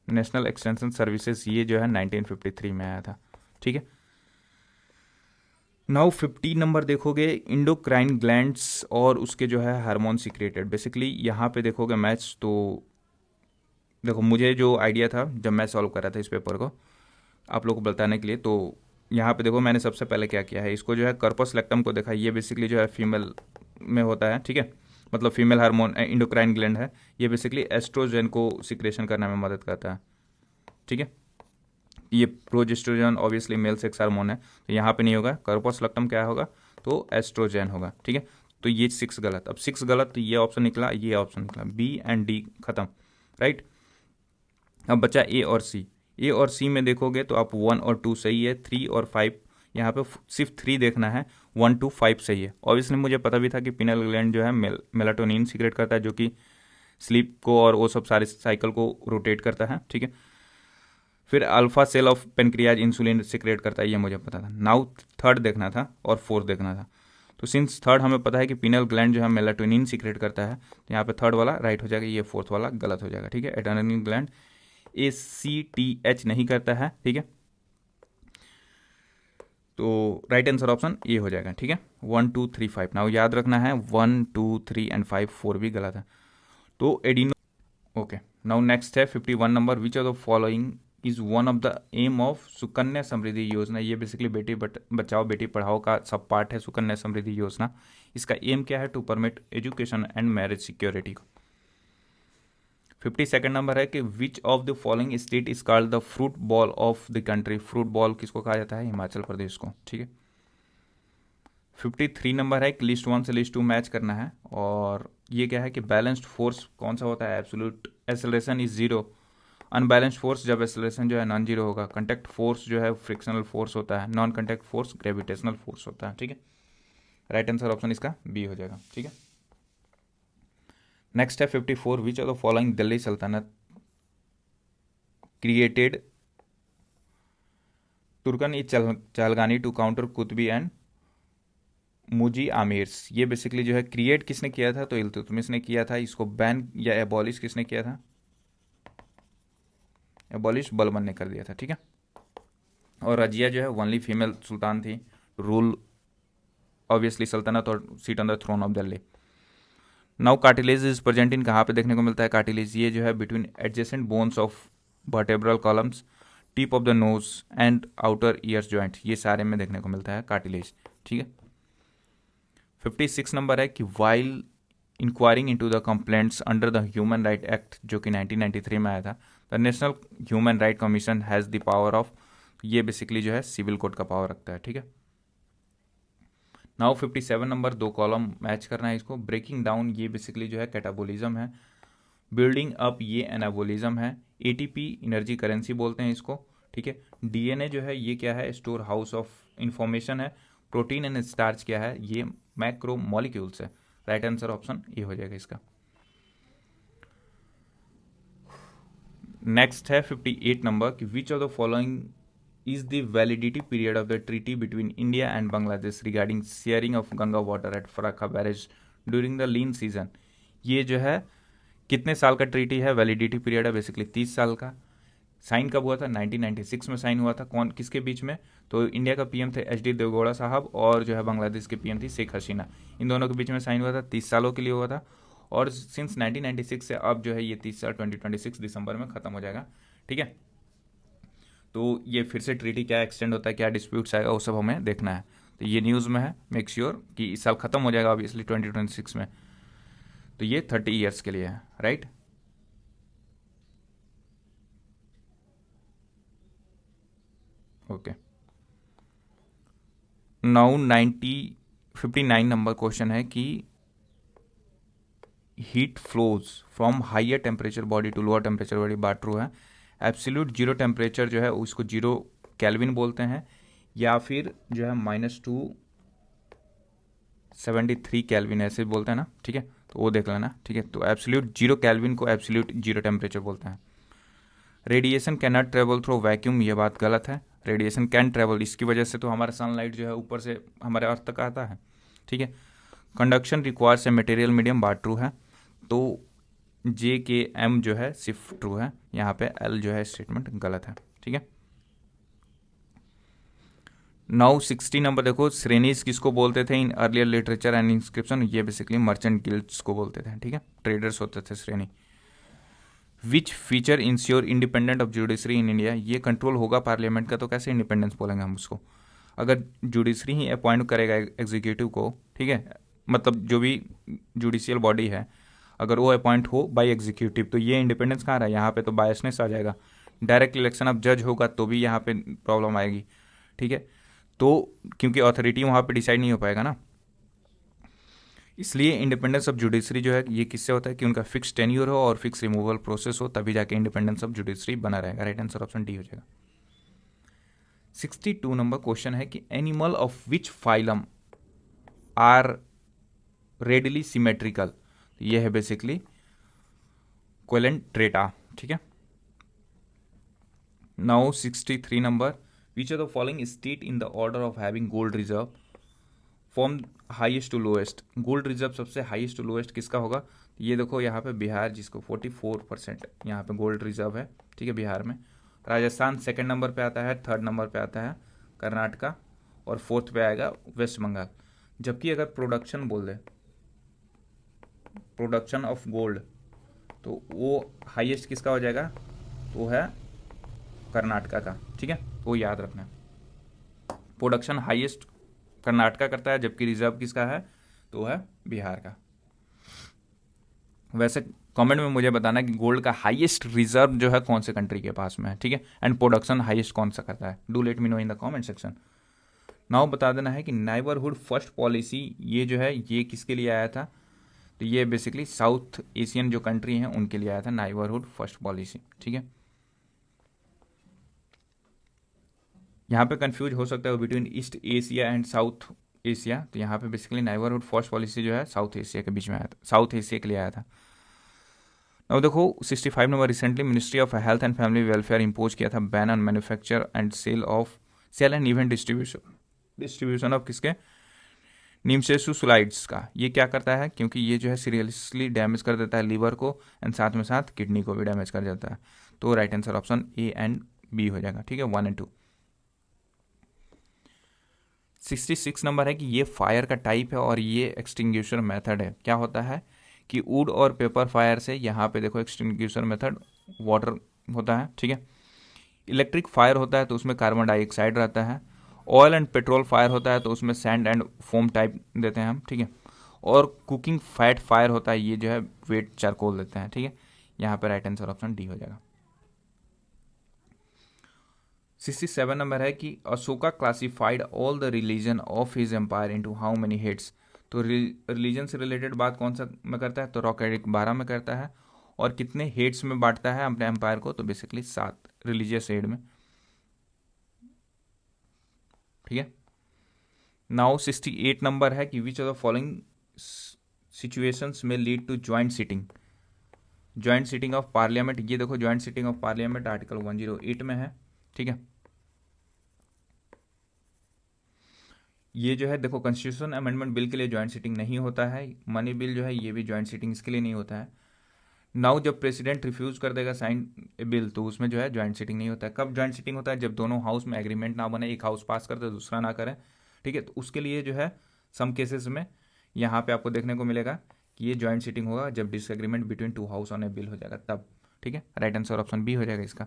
नेशनल एक्सटेंशन सर्विसेज ये जो है 1953 में आया था, ठीक है। नाउ 50 नंबर देखोगे, इंडोक्राइन ग्लैंड्स और उसके जो है हार्मोन सीक्रेटेड। बेसिकली यहाँ पे देखोगे मैथ्स, तो देखो मुझे जो आइडिया था जब मैं सॉल्व कर रहा था इस पेपर को आप लोग को बताने के लिए, तो यहाँ पे देखो मैंने सबसे पहले क्या किया है, इसको जो है कर्पस लेक्टम को देखा, ये बेसिकली जो है फीमेल में होता है, ठीक है, मतलब फीमेल हार्मोन इंडोक्राइन ग्लैंड है, ये बेसिकली एस्ट्रोजन को सिक्रेशन करने में मदद करता है, ठीक है। ये progesterone obviously male sex hormone है, तो यहाँ पे नहीं होगा, कर्पस लक्टम क्या होगा, तो एस्ट्रोजन होगा, ठीक है। तो ये 6 गलत, अब 6 गलत, तो ये ऑप्शन निकला, ये ऑप्शन निकला, बी एंड डी खत्म, राइट। अब बचा ए और सी। ए और सी में देखोगे तो आप 1 और 2 सही है, 3 और 5 यहाँ पे सिर्फ 3 देखना है, 1 2 5 सही है। ऑब्वियसली मुझे पता भी था कि पिनल ग्लैंड जो है मेलाटोनिन सीक्रेट करता है, जो कि स्लीप को और वो सब सारे साइकिल को रोटेट करता है, ठीक है। फिर alpha cell of pancreas insulin secrete करता है, ये मुझे पता था। नाउ थर्ड देखना था और फोर्थ देखना था, तो सिंस थर्ड हमें पता है कि पिनल ग्लैंड जो है मेलाटोनिन सीक्रेट करता है, तो यहाँ पे थर्ड वाला राइट हो जाएगा, ये फोर्थ वाला गलत हो जाएगा, ठीक है। एड्रेनलिन ग्लैंड ACTH नहीं करता है, ठीक है, तो राइट आंसर ऑप्शन ये हो जाएगा, ठीक है। 1 2 3 5 नाउ याद रखना है 1 2 3 एंड 5 4 भी गलत है, तो एडिनो ओके। नाउ नेक्स्ट है 51 number, which of the following is one of the aim of Sukanya Samriddhi Yojana. ये बेसिकली बेटी बचाओ बेटी पढ़ाओ का सब पार्ट है सुकन्या समृद्धि योजना। इसका एम क्या है, to permit education and marriage security को। 52nd नंबर है कि which of the following state is called the fruit bowl of the country. Fruit bowl किसको कहा जाता है, हिमाचल प्रदेश को, ठीक है। 53 नंबर है कि लिस्ट 1 से लिस्ट 2 मैच करना है, और ये क्या है कि बैलेंस्ड फोर्स कौन सा होता है, absolute acceleration is 0, unbalanced force जब एक्सेलरेशन जो है नॉन जीरो होगा, कंटेक्ट फोर्स जो है फ्रिक्शनल फोर्स होता है, non contact force gravitational force होता है, ठीक है। राइट आंसर ऑप्शन इसका बी हो जाएगा, ठीक है। नेक्स्ट है 54, which of the following Delhi sultanate created Turkan e Chahalgani to counter Qutbi and Muizzi amirs. ये बेसिकली जो है क्रिएट किसने किया था, तो इल्तुतमिश ने किया था। इसको बैन या एबॉलिश किसने किया था, एबॉलिश बलबन ने कर दिया था, ठीक है। और रजिया जो है ओनली फीमेल सुल्तान थी, रूल ऑब्वियसली सल्तनत और seat on the throne of Delhi. Now cartilage is present in, कहाँ पे देखने को मिलता है कार्टिलेज, ये जो है between adjacent bones of vertebral columns, tip of the nose and outer years joint, ये सारे में देखने को मिलता है कार्टिलेज, ठीक है। 56 नंबर है कि while enquiring into the complaints under the human right act जो कि 1993 में आया था, the national human right commission has the power of, ये बेसिकली जो है सिविल कोड का पावर रखता है, ठीक है। नाउ 57 नंबर, 2 कॉलम मैच करना है इसको। ब्रेकिंग डाउन ये बेसिकली जो है कैटाबोलिज्म है, बिल्डिंग अप ये एनाबोलिज्म है, एटीपी एनर्जी करेंसी बोलते हैं इसको, ठीक है। डीएनए जो है ये क्या है, स्टोर हाउस ऑफ इंफॉर्मेशन है। प्रोटीन एंड स्टार्च क्या है, ये मैक्रो मॉलिक्यूल्स है। राइट आंसर ऑप्शन ए हो जाएगा इसका। नेक्स्ट है 58 नंबर कि which of the following is the validity period of the treaty between India and Bangladesh regarding sharing of Ganga water at Farakka barrage during the lean season। ये जो है कितने साल का ट्रीटी है, वैलिडिटी पीरियड है basically 30 साल का। साइन कब हुआ था, 1996 में साइन हुआ था। कौन किसके बीच में, तो इंडिया का पीएम थे एच डी देवगौड़ा साहब और जो है बांग्लादेश के पीएम थी शेख हसीना, इन दोनों के बीच में साइन हुआ था, 30 सालों के लिए हुआ था। और सिंस 1996 से अब जो है ये 30 साल 2026 दिसंबर में ख़त्म हो जाएगा, ठीक है। तो ये फिर से ट्रीटी क्या एक्सटेंड होता है, क्या डिस्प्यूट्स आएगा, वो सब हमें देखना है। तो ये न्यूज़ में है, मेक श्योर कि इस साल ख़त्म हो जाएगा ऑब्वियसली 2026 में। तो ये 30 ईयर्स के लिए है, right. Okay, now 59 number question है कि heat flows from higher temperature body to lower temperature body, बात ट्रू है। एब्सोल्यूट जीरो टेम्परेचर जो है उसको 0 केल्विन बोलते हैं, या फिर जो है -273 केल्विन ऐसे बोलते हैं ना, ठीक है। तो वो देख लेना, ठीक है। तो एब्सोल्यूट 0 केल्विन को एब्सोल्यूट जीरो टेम्परेचर बोलते हैं। Radiation can not travel through vacuum, ये बात गलत है। रेडिएशन कैन ट्रेवल, इसकी वजह से तो हमारा सनलाइट जो है ऊपर से हमारे अर्थ तक आता है, ठीक है। Conduction requires a material medium, बात ट्रू है। तो जे के एम जो है सिर्फ ट्रू है, यहाँ पे एल जो है स्टेटमेंट गलत है, ठीक है। नाउ 60 नंबर देखो, श्रेणीज किसको बोलते थे in earlier literature and inscription, ये बेसिकली मर्चेंट गिल्ड्स को बोलते थे, ठीक है। ट्रेडर्स होते थे श्रेणी। Which feature ensure independent of judiciary in India, ये कंट्रोल होगा पार्लियामेंट का, तो कैसे इंडिपेंडेंस बोलेंगे हम उसको, अगर जुडिशरी ही अपॉइंट करेगा एग्जीक्यूटिव को, ठीक है। मतलब जो भी जुडिशियल बॉडी है अगर वो अपॉइंट हो बाय एग्जीक्यूटिव, तो ये इंडिपेंडेंस कहाँ रहा है, यहाँ पे तो बायसनेस आ जाएगा। डायरेक्ट इलेक्शन अब जज होगा तो भी यहाँ पे प्रॉब्लम आएगी, ठीक है। तो क्योंकि अथॉरिटी वहाँ पे डिसाइड नहीं हो पाएगा ना, इसलिए इंडिपेंडेंस ऑफ जुडिशरी जो है ये किससे होता है कि उनका फिक्स टेन्यूर हो और फिक्स रिमूवल प्रोसेस हो, तभी जाके इंडिपेंडेंस ऑफ जुडिशरी बना रहेगा। राइट आंसर ऑप्शन डी हो जाएगा। 62 नंबर क्वेश्चन है कि animal of which phylum are radially symmetrical, ये है बेसिकली कोलेंट्रेटा, ठीक है। Now 63 number, which are the following state in the order of having gold reserve from highest to lowest. Gold reserve सबसे highest to lowest किसका होगा, ये देखो यहाँ पे बिहार, जिसको 44% यहाँ पे गोल्ड रिजर्व है, ठीक है, बिहार में। राजस्थान सेकंड नंबर पे आता है, थर्ड नंबर पे आता है कर्नाटका, और फोर्थ पे आएगा वेस्ट बंगाल। जबकि अगर प्रोडक्शन बोल दे, प्रोडक्शन ऑफ गोल्ड, तो वो हाईएस्ट किसका हो जाएगा, तो है कर्नाटका का, ठीक है। वो याद रखना, प्रोडक्शन हाईएस्ट कर्नाटका करता है, जबकि रिजर्व किसका है, तो है बिहार का। वैसे कमेंट में मुझे बताना कि गोल्ड का हाईएस्ट रिजर्व जो है कौन से कंट्री के पास में है, ठीक है, एंड प्रोडक्शन हाईएस्ट कौन सा करता है, do let me know in the comment section. Now बता देना है कि नेबरहुड फर्स्ट पॉलिसी ये जो है ये किसके लिए आया था, तो ये बेसिकली साउथ एशियन जो कंट्री हैं उनके लिए आया था नेबरहुड फर्स्ट पॉलिसी, ठीक है। यहाँ पे कंफ्यूज हो सकता है between east Asia and south Asia, तो यहाँ पे बेसिकली नेबरहुड फर्स्ट पॉलिसी जो है साउथ एशिया के बीच में आया था, साउथ एशिया के लिए आया था। अब देखो 65 number, recently ministry of health and family welfare impose किया था ban on manufacture and sale and event distribution of किसके, नीमसेसुलाइड्स का। ये क्या करता है, क्योंकि ये जो है सीरियसली डैमेज कर देता है लीवर को एंड साथ में साथ किडनी को भी डैमेज कर देता है। तो right answer option A and B हो जाएगा, ठीक है, 1 और 2। 66 नंबर है कि ये फायर का टाइप है और ये एक्सटिंग्विशर मेथड है। क्या होता है कि वुड और पेपर फायर से, यहाँ पे देखो एक्सटिंग्विशर मेथड वाटर होता है, ठीक है। इलेक्ट्रिक फायर होता है तो उसमें कार्बन डाइऑक्साइड रहता है, ऑयल एंड पेट्रोल फायर होता है तो उसमें सैंड एंड फोम टाइप देते हैं हम, ठीक है। और कुकिंग फैट फायर होता है, ये जो है वेट चारकोल देते हैं, ठीक है। यहाँ पे राइट आंसर ऑप्शन डी हो जाएगा। 67 नंबर है कि Ashoka classified all the religion of his empire into how many heads. तो रिलीजन से रिलेटेड बात कौन सा में करता है, तो रॉकेटिक 12 में करता है। और कितने हेड्स में बांटता है अपने एम्पायर को, तो बेसिकली 7 रिलीजियस हेड में, ठीक है। नाउ 68 नंबर है कि which of the following situations में lead to joint sitting. Joint sitting of parliament, ये देखो joint sitting of parliament article 108 में है, ठीक है। ये जो है देखो कॉन्स्टिट्यूशन अमेंडमेंट बिल के लिए ज्वाइंट सिटिंग नहीं होता है, मनी बिल जो है ये भी ज्वाइंट सिटिंग इसके लिए नहीं होता है। नाउ जब प्रेसिडेंट रिफ्यूज कर देगा साइन बिल तो उसमें जो है ज्वाइंट सिटिंग नहीं होता है। कब ज्वाइंट सिटिंग होता है, जब दोनों हाउस में एग्रीमेंट ना बने, एक हाउस पास कर दे दूसरा ना करे, ठीक है। तो उसके लिए जो है सम केसेस में यहाँ पे आपको देखने को मिलेगा कि ये ज्वाइंट सिटिंग होगा जब disagreement between two house on A bill हो जाएगा तब, ठीक है। राइट आंसर ऑप्शन बी हो जाएगा इसका।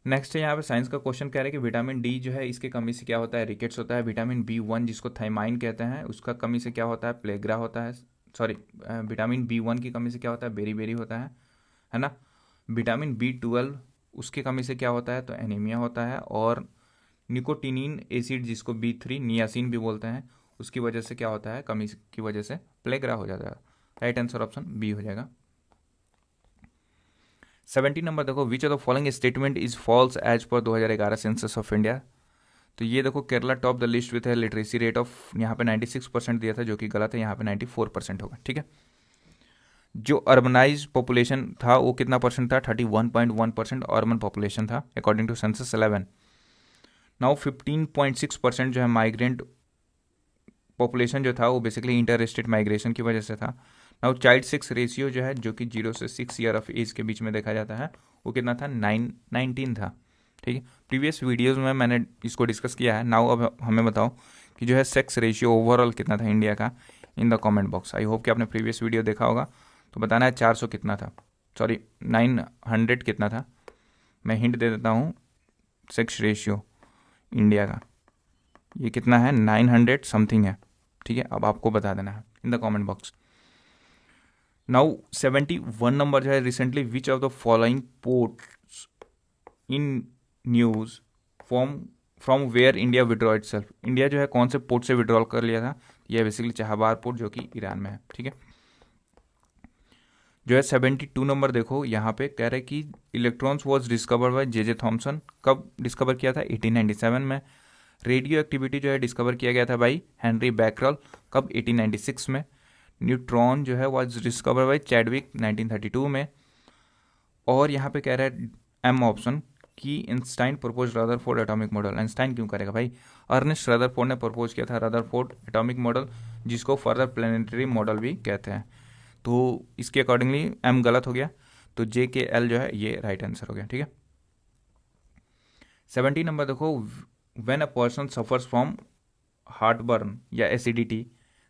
नेक्स्ट है यहाँ पे साइंस का क्वेश्चन कह रहे हैं कि विटामिन डी जो है इसके कमी से क्या होता है, रिकेट्स होता है। विटामिन B1 जिसको थाइमाइन कहते हैं उसका कमी से क्या होता है, प्लेग्रा होता है। सॉरी, विटामिन B1 की कमी से क्या होता है, बेरी बेरी होता है ना। विटामिन B12 उसकी कमी से क्या होता है, तो एनीमिया होता है। और निकोटिनिन एसिड जिसको B3 नियासिन भी बोलते हैं उसकी वजह से क्या होता है, कमी की वजह से प्लेग्रा हो जाता है। राइट आंसर ऑप्शन बी हो जाएगा। 70 नंबर देखो, which of the following statement is false as per 2011 census of India. तो ये देखो Kerala top the list with है लिटरेसी रेट ऑफ, यहाँ पे 96% दिया था जो कि गलत है, यहाँ पे 94% होगा, ठीक है। जो अर्बनाइज पॉपुलेशन था वो कितना परसेंट था, 31.1% अर्बन पॉपुलेशन था अकॉर्डिंग टू सेंसस 11। नाउ 15.6% जो है माइग्रेंट पॉपुलेशन जो था वो बेसिकली इंटर स्टेट माइग्रेशन की वजह से था। नाउ चाइल्ड सेक्स रेशियो जो है जो कि 0 से 6 ईयर ऑफ एज के बीच में देखा जाता है वो कितना था, 19 था, ठीक है। प्रीवियस वीडियोस में मैंने इसको डिस्कस किया है। नाउ अब हमें बताओ कि जो है सेक्स रेशियो ओवरऑल कितना था इंडिया का इन the comment box. I hope कि आपने प्रीवियस वीडियो देखा होगा, तो बताना है 400 कितना था, सॉरी 900 कितना था। मैं हिंट दे देता हूँ, सेक्स रेशियो इंडिया का ये कितना है, 900 समथिंग है, ठीक है। अब आपको बता देना है in the comment box. Now 71 number जो है, recently which of the following ports in news from where India withdraw itself. India जो है कौन से पोर्ट से विड्रॉल कर लिया था, यह बेसिकली चाहबार पोर्ट जो कि ईरान में है, ठीक है। जो है 72 नंबर देखो, यहाँ पे कह रहे कि electrons was discovered by J Thomson. कब डिस्कवर किया था, 1897 में। रेडियो एक्टिविटी जो है डिस्कवर किया गया था बाई हेनरी बैकरल, कब, 1896 में। न्यूट्रॉन जो है वॉज डिस्कवर बाई चैडविक 1932 में। और यहाँ पे कह रहा है एम ऑप्शन कि Einstein propose Rutherford atomic model. Einstein क्यों करेगा भाई, अर्नेस्ट रदरफोर्ड ने प्रपोज किया था रदरफोर्ड एटॉमिक मॉडल, जिसको फर्दर प्लानिटरी मॉडल भी कहते हैं। तो इसके अकॉर्डिंगली एम गलत हो गया, तो जे के एल जो है ये राइट आंसर हो गया, ठीक है। 70 नंबर देखो, when a person suffers from heartburn या acidity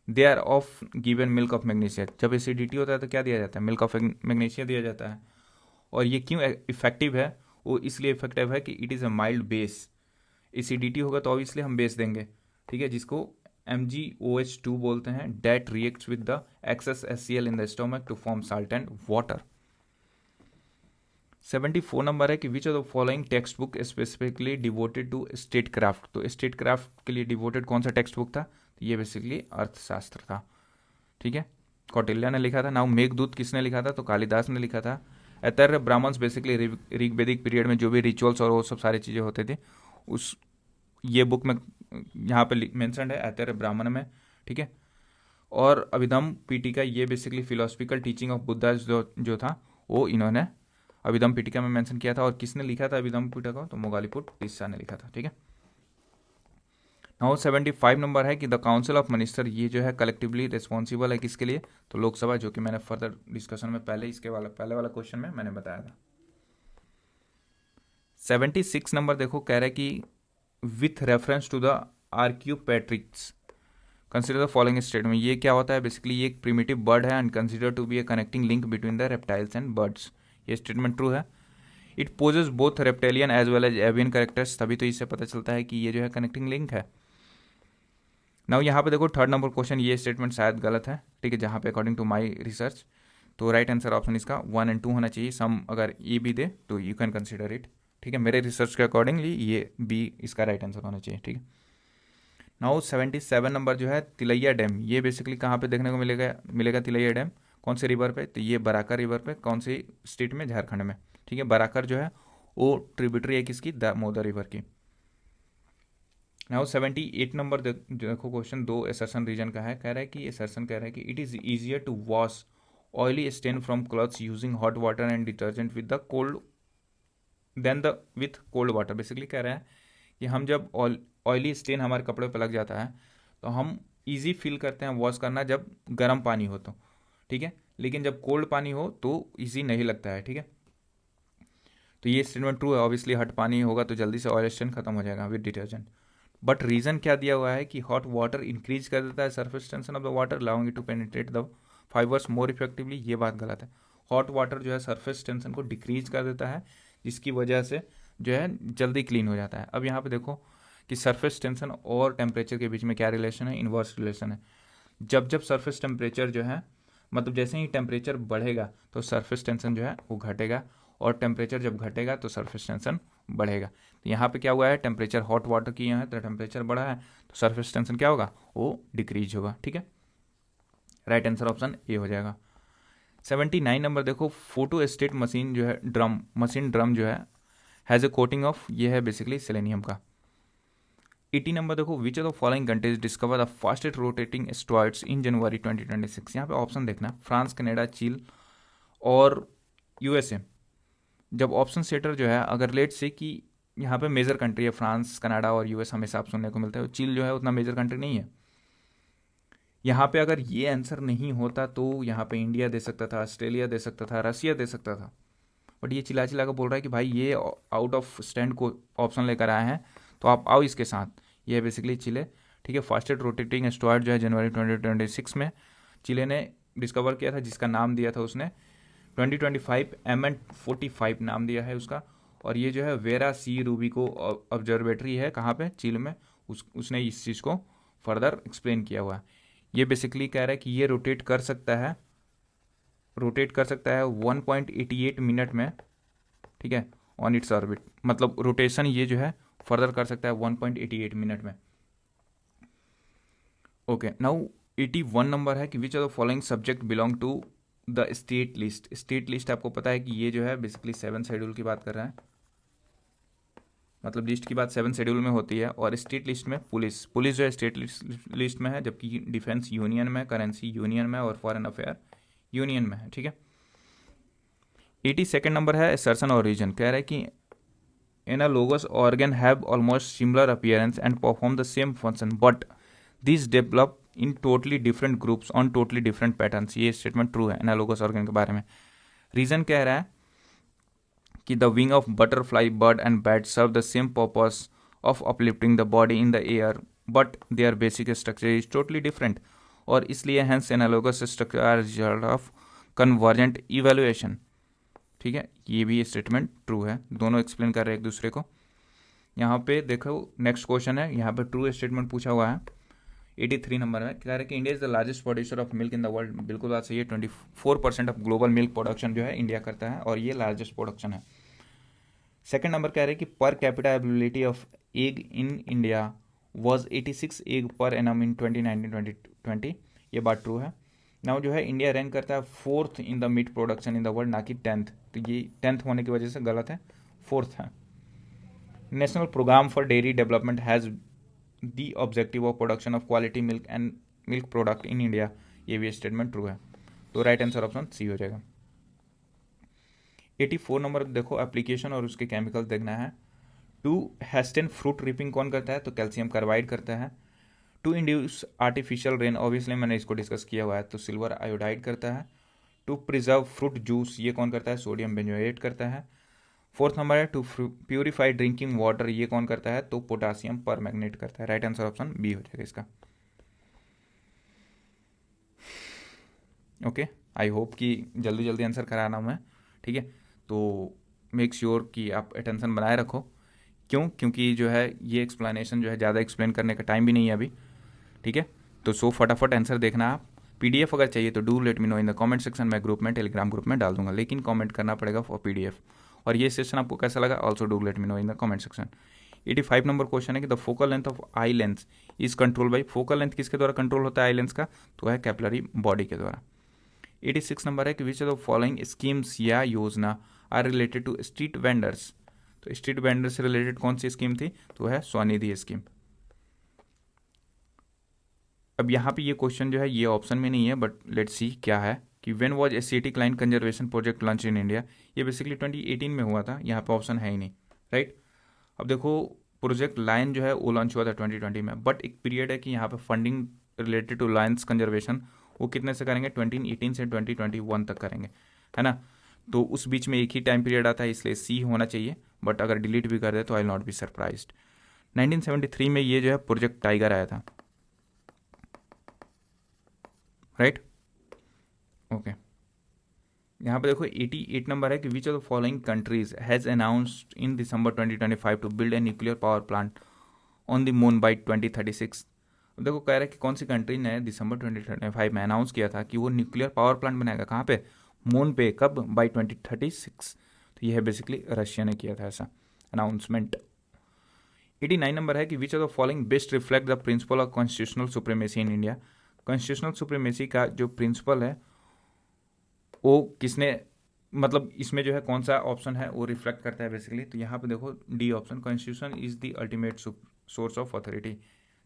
they are of given milk of magnesia. जब एसिडिटी होता है तो क्या दिया जाता है, मिल्क ऑफ मैग्नीशिया दिया जाता है। और ये क्यों इफेक्टिव है, वो इसलिए इफेक्टिव है कि it is a mild base. Acidity होगा तो ऑब्वियसली हम बेस देंगे, ठीक है, जिसको MgOH2 बोलते हैं, that reacts with the excess HCl in the stomach to form salt and water. 74 number है कि which of the following text book specifically devoted to state craft. तो स्टेट क्राफ्ट के लिए डिवोटेड कौन सा टेक्स्ट बुक था, तो ये बेसिकली अर्थशास्त्र था, ठीक है। कौटिल्य ने लिखा था। नाउ मेघदूत किसने लिखा था, तो कालिदास ने लिखा था। ऐतरेय ब्राह्मण्स बेसिकली ऋग्वेदिक पीरियड में जो भी रिचुअल्स और वो सब सारी चीज़ें होते थे उस ये बुक में यहाँ पे मेंशन्ड है, ऐतरेय ब्राह्मण में, ठीक है। और अभिधम पीठिका ये basically philosophical teaching of Buddha जो था वो इन्होंने अभिधम पीठिका में मेंशन किया था। और किसने लिखा था अभिधम पीठिका, तो मोगालीपुर टिस्सा ने लिखा था, ठीक है। नाउ 75 नंबर है कि द काउंसिल ऑफ मिनिस्टर ये जो है कलेक्टिवली रिस्पॉन्सिबल है किसके लिए, तो लोकसभा, जो कि मैंने फर्दर डिस्कशन में पहले इसके पहले वाला क्वेश्चन में मैंने बताया था। 76 नंबर देखो, कह रहा है कि with reference to the archaeopteryx consider the following statement. ये क्या होता है, बेसिकली ये एक प्रिमिटिव बर्ड है and considered to be a connecting link between the reptiles and birds. ये स्टेटमेंट ट्रू है। It possesses both reptilian as well as avian characters, तभी तो इससे पता चलता है कि ये जो है कनेक्टिंग लिंक है। नाउ यहाँ पे देखो थर्ड नंबर क्वेश्चन, ये स्टेटमेंट शायद गलत है, ठीक है, जहाँ पे अकॉर्डिंग टू माई रिसर्च, तो राइट आंसर ऑप्शन इसका 1 और 2 होना चाहिए। सम अगर ए भी दे तो यू कैन कंसिडर इट, ठीक है, मेरे रिसर्च के अकॉर्डिंगली ये बी इसका राइट आंसर होना चाहिए, ठीक है। नाउ 77 नंबर जो है तिलैया डैम, ये बेसिकली कहाँ पे देखने को मिलेगा तिलैया डैम, कौन से रिवर पे, तो ये बराकर रिवर पे, कौन सी स्टेट में, झारखंड में, ठीक है। बराकर जो है वो ट्रिब्यूटरी है किसकी, दामोदर रिवर की। नाउ 78 नंबर देखो क्वेश्चन, दो एसर्शन रीजन का है, कह रहा है कि एसर्शन कह रहा है कि it is easier to wash oily stain from clothes using hot water and detergent with the cold then the with cold water. Basically कह रहा है कि हम जब ऑयली स्टेन हमारे कपड़े पर लग जाता है तो हम ईजी फील करते हैं वॉश करना जब गर्म पानी हो तो, ठीक है, लेकिन जब कोल्ड पानी हो तो ईजी नहीं लगता है, ठीक है। तो ये स्टेटमेंट ट्रू है, ऑब्वियसली हॉट पानी होगा तो जल्दी से ऑयल स्टेन खत्म हो जाएगा विद डिटर्जेंट। बट रीज़न क्या दिया हुआ है कि हॉट वाटर इंक्रीज कर देता है surface tension of the water allowing it to penetrate the fibres more effectively, ये बात गलत है। हॉट वाटर जो है सरफेस टेंशन को डिक्रीज कर देता है, जिसकी वजह से जो है जल्दी क्लीन हो जाता है। अब यहाँ पे देखो कि सरफेस टेंशन और टेम्परेचर के बीच में क्या रिलेशन है, इन्वर्स रिलेशन है। जब जब सरफेस टेम्परेचर जो है, मतलब जैसे ही टेम्परेचर बढ़ेगा तो सरफेस टेंशन जो है वो घटेगा, और टेम्परेचर जब घटेगा तो सरफेस टेंशन बढ़ेगा। तो यहाँ पे क्या हुआ है, टेम्परेचर हॉट वाटर की यहाँ है तो टेम्परेचर बढ़ा है तो सरफेस टेंशन क्या होगा, वो डिक्रीज होगा, ठीक है। राइट आंसर ऑप्शन ए हो जाएगा। 79 नंबर देखो, फोटो स्टेट मशीन जो है ड्रम जो है हैज़ ए कोटिंग ऑफ, ये है बेसिकली सेलेनियम का। 80 नंबर देखो, which of the following countries discover the fastest rotating asteroids in January 2026। यहाँ पे ऑप्शन देखना, फ्रांस, कनाडा, चीन और यूएसए। जब ऑप्शन सेटर जो है अगर लेट से कि यहाँ पे मेजर कंट्री है, फ्रांस, कनाडा और यूएस हमेशा आप सुनने को मिलता है, चीन जो है उतना मेजर कंट्री नहीं है। यहाँ पे अगर ये आंसर नहीं होता तो यहाँ पे इंडिया दे सकता था, ऑस्ट्रेलिया दे सकता था, रसिया दे सकता था, बट ये चिल्ला चिल्ला कर बोल रहा है कि भाई ये आउट ऑफ स्टैंड को ऑप्शन लेकर आए हैं तो आप आओ इसके साथ। ये है बेसिकली चिले, ठीक है। फास्टेस्ट रोटेटिंग एस्ट्रॉइड जो है जनवरी 2026 में चिले ने डिस्कवर किया था, जिसका नाम दिया था उसने 2025 MN45 नाम दिया है उसका। और ये जो है वेरा सी रूबिको ऑब्जर्वेटरी है, कहाँ पे, चिल में, उसने इस चीज़ को फर्दर एक्सप्लेन किया हुआ है। ये बेसिकली कह रहा है कि ये रोटेट कर सकता है 1.88 मिनट में, ठीक है, ऑन इट्स ऑर्बिट, मतलब रोटेशन ये जो है फर्दर कर सकता है 1.88 मिनट में। ओके, नाउ 81 नंबर है कि which of the following subject belong to the state list. State list आपको पता है कि ये जो है बेसिकली 7 शेड्यूल की बात कर रहा है, मतलब लिस्ट की बात 7 शेड्यूल में होती है। और स्टेट लिस्ट में पुलिस जो है स्टेट लिस्ट में है, जबकि डिफेंस यूनियन में, करेंसी यूनियन में और फॉरेन अफेयर यूनियन में है, ठीक है। 82 नंबर है असर्शन और रीजन, कह रहा है कि analogous organ have almost similar appearance and perform the same function but this develop in totally different groups on totally different patterns. ये स्टेटमेंट ट्रू है एनालोगस ऑर्गन के बारे में। रीजन कह रहा है कि the wing of butterfly, bird and bat serve the same purpose of uplifting the body in the air but their basic structure is totally different, और इसलिए hence analogous structure are result of convergent evolution, ठीक है। ये भी statement true है, दोनों explain कर रहे हैं एक दूसरे को। यहाँ पे देखो नेक्स्ट क्वेश्चन है, यहाँ पे ट्रू स्टेटमेंट पूछा हुआ है 83 नंबर में, कह रहा है कि India is the largest producer of milk in the world. बिल्कुल बात सही है, 24% ऑफ ग्लोबल मिल्क प्रोडक्शन जो है इंडिया करता है और ये लार्जेस्ट प्रोडक्शन है। सेकंड नंबर कह रहे हैं कि per capita ability of egg in India was 86 egg per annum इन 2019-2020, ये बात ट्रू है। नाउ जो है इंडिया रैंक करता है 4th in the meat production in the world, ना कि 10th, तो ये 10th होने की वजह से गलत है, 4th है। National programme for dairy development has the objective of production of quality milk and milk product in India, ये भी स्टेटमेंट ट्रू है, तो राइट आंसर ऑप्शन सी हो जाएगा। 84 नंबर देखो, एप्लीकेशन और उसके केमिकल्स देखना है। टू हेस्टेन फ्रूट रिपिंग कौन करता है, तो कैल्शियम कार्बाइड करता है। To induce artificial rain, obviously मैंने इसको डिस्कस किया हुआ है, तो सिल्वर आयोडाइड करता है। टू प्रिजर्व फ्रूट जूस, ये कौन करता है, सोडियम बेंजोएट करता है। 4th नंबर है टू प्यूरिफाई ड्रिंकिंग वाटर, ये कौन करता है, तो पोटासियम परमैंगनेट करता है। राइट आंसर ऑप्शन बी हो जाएगा इसका। ओके, आई होप कि जल्दी जल्दी आंसर कराना मैं, ठीक है। तो मेक श्योर कि आप अटेंशन बनाए रखो। क्यों? क्योंकि जो है ये एक्सप्लेनेशन जो है ज़्यादा एक्सप्लेन करने का टाइम भी नहीं है अभी, ठीक है। तो फटाफट आंसर देखना आप। पीडीएफ अगर चाहिए तो do let me know in the comment section, मैं ग्रुप में टेलीग्राम ग्रुप में डाल दूंगा, लेकिन कमेंट करना पड़ेगा फॉर पीडीएफ। और ये सेशन आपको कैसा लगा also do let me know in the comment section. 85 number question है कि the focal length of eye lens is control by, focal length किसके द्वारा कंट्रोल होता है आई लेंस का? तो है कैपिलरी बॉडी के द्वारा। 86 नंबर है कि which of the following schemes या योजना are related to street vendors. तो स्ट्रीट वेंडर से रिलेटेड कौन सी स्कीम थी? तो है स्वनिधि स्कीम। अब यहाँ पे ये क्वेश्चन जो है ये ऑप्शन में नहीं है, बट लेट्स सी क्या है कि when was Asiatic lion conservation project launch in India. ये बेसिकली 2018 में हुआ था, यहाँ पे ऑप्शन है ही नहीं, राइट। अब देखो प्रोजेक्ट लाइन जो है वो लॉन्च हुआ था 2020 में, बट एक पीरियड है कि यहाँ पे funding related two lines conservation वो कितने से करेंगे? 2018 से 2021 तक करेंगे, है ना। तो उस बीच में एक ही टाइम पीरियड आता है, इसलिए सी होना चाहिए, बट अगर डिलीट भी कर दे तो I will not be surprised. 1973 में ये जो है प्रोजेक्ट टाइगर आया था, राइट। ओके, यहाँ पे देखो 88 नंबर है कि which of the following countries has announced in December 2025 to build a nuclear power plant on the moon by 2036। देखो कह रहा है कि कौन सी कंट्री ने दिसंबर 2025 में अनाउंस किया था कि वो न्यूक्लियर पावर प्लांट बनाएगा, कहाँ पे? मून पे। कब? बाई 2036। तो यह बेसिकली रशिया ने किया था ऐसा अनाउंसमेंट। 89 नंबर है कि which of the following best reflect the principle of constitutional supremacy in India. Constitutional supremacy का जो प्रिंसिपल है वो किसने, मतलब इसमें जो है कौन सा ऑप्शन है वो रिफ्लेक्ट करता है बेसिकली? तो यहाँ पे देखो D option, constitution is the ultimate source of authority,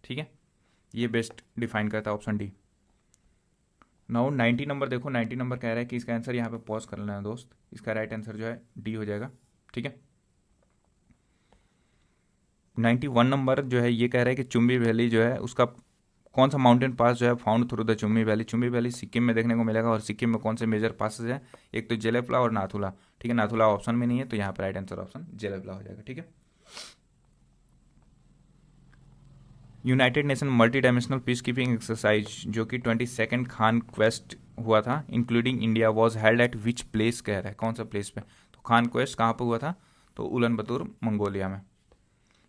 ठीक है, ये बेस्ट डिफाइन करता है ऑप्शन डी। नाउ 90 नंबर देखो, 90 नंबर कह रहा है कि इसका आंसर यहाँ पे पॉज कर लेना है दोस्त, इसका राइट आंसर जो है डी हो जाएगा, ठीक है। 91 नंबर जो है ये कह रहा है कि चुम्बी वैली जो है उसका कौन सा माउंटेन पास जो है found through the Chumbi valley. Chumbi valley Sikkim में देखने को मिलेगा, और सिक्किम में कौन से मेजर पासेज है? एक तो जेलेफला और नाथुला, ठीक है। नाथुला ऑप्शन में नहीं है, तो यहाँ पर राइट आंसर ऑप्शन जेलेफला हो जाएगा, ठीक है। United nation multi dimensional peace keeping exercise जो कि 22nd खान क्वेस्ट हुआ था including India was held at which place कह रहा है, कौन सा प्लेस पे? तो खान क्वेस्ट कहाँ पर हुआ था? तो उलन बतूर मंगोलिया में।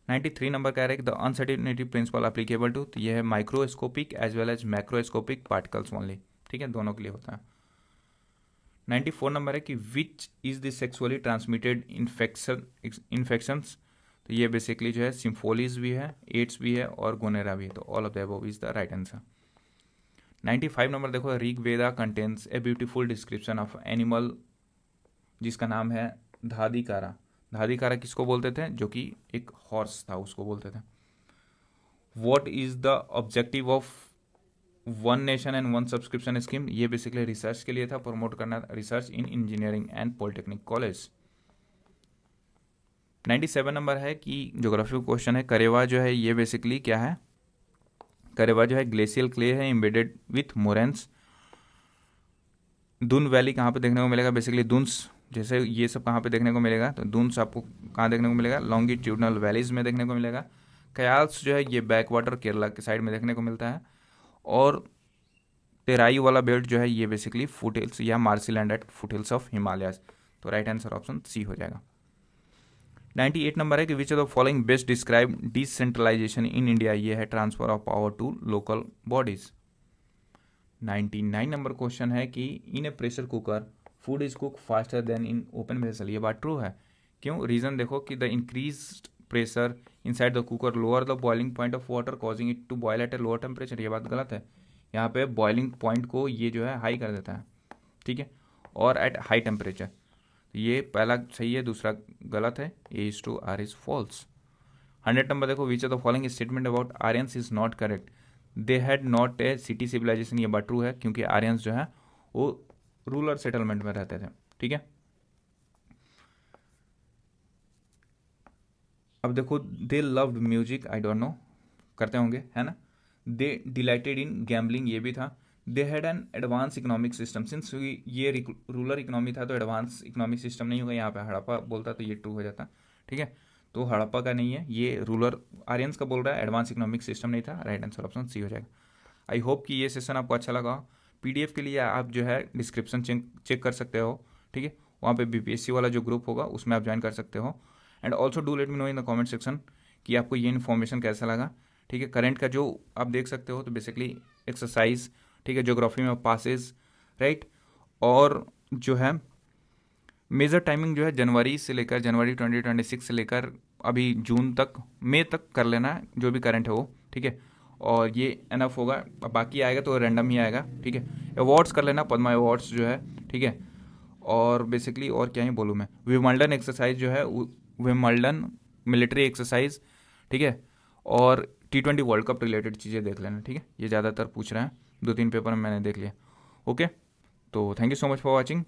93 नंबर कह रहा है कि the uncertainty principle applicable to, तो ये है microscopic as well as macroscopic particles only, ठीक है, दोनों के लिए होता है। 94 नंबर है कि which is the sexually transmitted infections. तो ये बेसिकली जो है सिम्फोलिस भी है, एड्स भी है और गोनेरा भी है, तो all of the above is the right answer. 95 number देखो, Rig Veda contains a beautiful description of animal जिसका नाम है धादिकारा। धादिकारा किसको बोलते थे? जो कि एक हॉर्स था उसको बोलते थे। What is the objective of one nation and one subscription scheme. ये बेसिकली रिसर्च के लिए था, प्रमोट करना research in engineering and polytechnic college. 97 number है कि ज्योग्राफी क्वेश्चन है, करेवा जो है ये बेसिकली क्या है? करेवा जो है ग्लेशियल क्ले है embedded with moraines. Doon valley कहाँ पे देखने को मिलेगा? बेसिकली दून्स जैसे ये सब कहाँ पे देखने को मिलेगा? तो दून्स आपको कहाँ देखने को मिलेगा? लॉन्गिट्यूडनल वैलीज में देखने को मिलेगा। कयाल्स जो है ये बैक वाटर केरला के साइड में देखने को मिलता है। और तेराई वाला बेल्ट जो है ये बेसिकली फुटहिल्स या मार्सीलैंड एट फुटहिल्स ऑफ हिमालयाज। तो राइट आंसर ऑप्शन सी हो जाएगा। 98 नंबर है कि which of the following best describe decentralization in India. ये है transfer of power to local bodies. 99 number question है कि in a pressure cooker food is cook faster than in open vessel. ये बात ट्रू है। क्यों? रीजन देखो कि the increase pressure inside the cooker lower the boiling point of water causing it to boil at a lower temperature. ये बात गलत है। यहाँ पे बॉइलिंग पॉइंट को ये जो है हाई कर देता है, ठीक है, और एट हाई टेम्परेचर। ये पहला सही है, दूसरा गलत है। A is true R is false. 100 number देखो, which of the following statement about Aryans is not correct. They had not a city civilization. ये बात ट्रू है क्योंकि आर्यंस जो है वो रूरल सेटलमेंट में रहते थे, ठीक है। अब देखो, they loved music, I don't know, करते होंगे, है ना। दे डिलाइटेड इन गैम्बलिंग, ये भी था। They had an advance economic system, since ये रूरल इकोनॉमी था तो एडवांस इकोनॉमिक सिस्टम नहीं होगा। यहाँ पे हड़प्पा बोलता तो ये ट्रू हो जाता, ठीक है। तो हड़प्पा का नहीं है, ये रूरल आर्यंस का बोल रहा है, एडवांस इकोनॉमिक सिस्टम नहीं था। राइट आंसर ऑप्शन सी हो जाएगा। आई होप कि ये सेशन आपको अच्छा लगा। पीडीएफ के लिए आप जो है डिस्क्रिप्शन चेक कर सकते हो, ठीक है। वहाँ पे बीपीएससी वाला जो ग्रुप होगा उसमें आप ज्वाइन कर सकते हो। And also do let me know in the comment section कि आपको ये इन्फॉर्मेशन कैसा लगा। ठीक है, करंट का जो आप देख सकते हो तो बेसिकली एक्सरसाइज, ठीक है, ज्योग्राफी में पासेस, राइट, और जो है मेजर टाइमिंग जो है जनवरी से लेकर जनवरी 2026 से लेकर अभी जून तक, मई तक कर लेना है जो भी करंट है वो, ठीक है। और ये एनफ होगा, अब बाकी आएगा तो रैंडम ही आएगा, ठीक है। अवार्ड्स कर लेना, पद्मा अवार्ड्स जो है, ठीक है। और बेसिकली और क्या ही बोलूँ मैं, विमल्डन एक्सरसाइज जो है, विमल्डन मिलिट्री एक्सरसाइज, ठीक है। और T20 वर्ल्ड कप रिलेटेड चीज़ें देख लेना, ठीक है। ये ज़्यादातर पूछ रहे हैं, 2-3 पेपर में मैंने देख लिया। ओके, तो thank you so much for watching.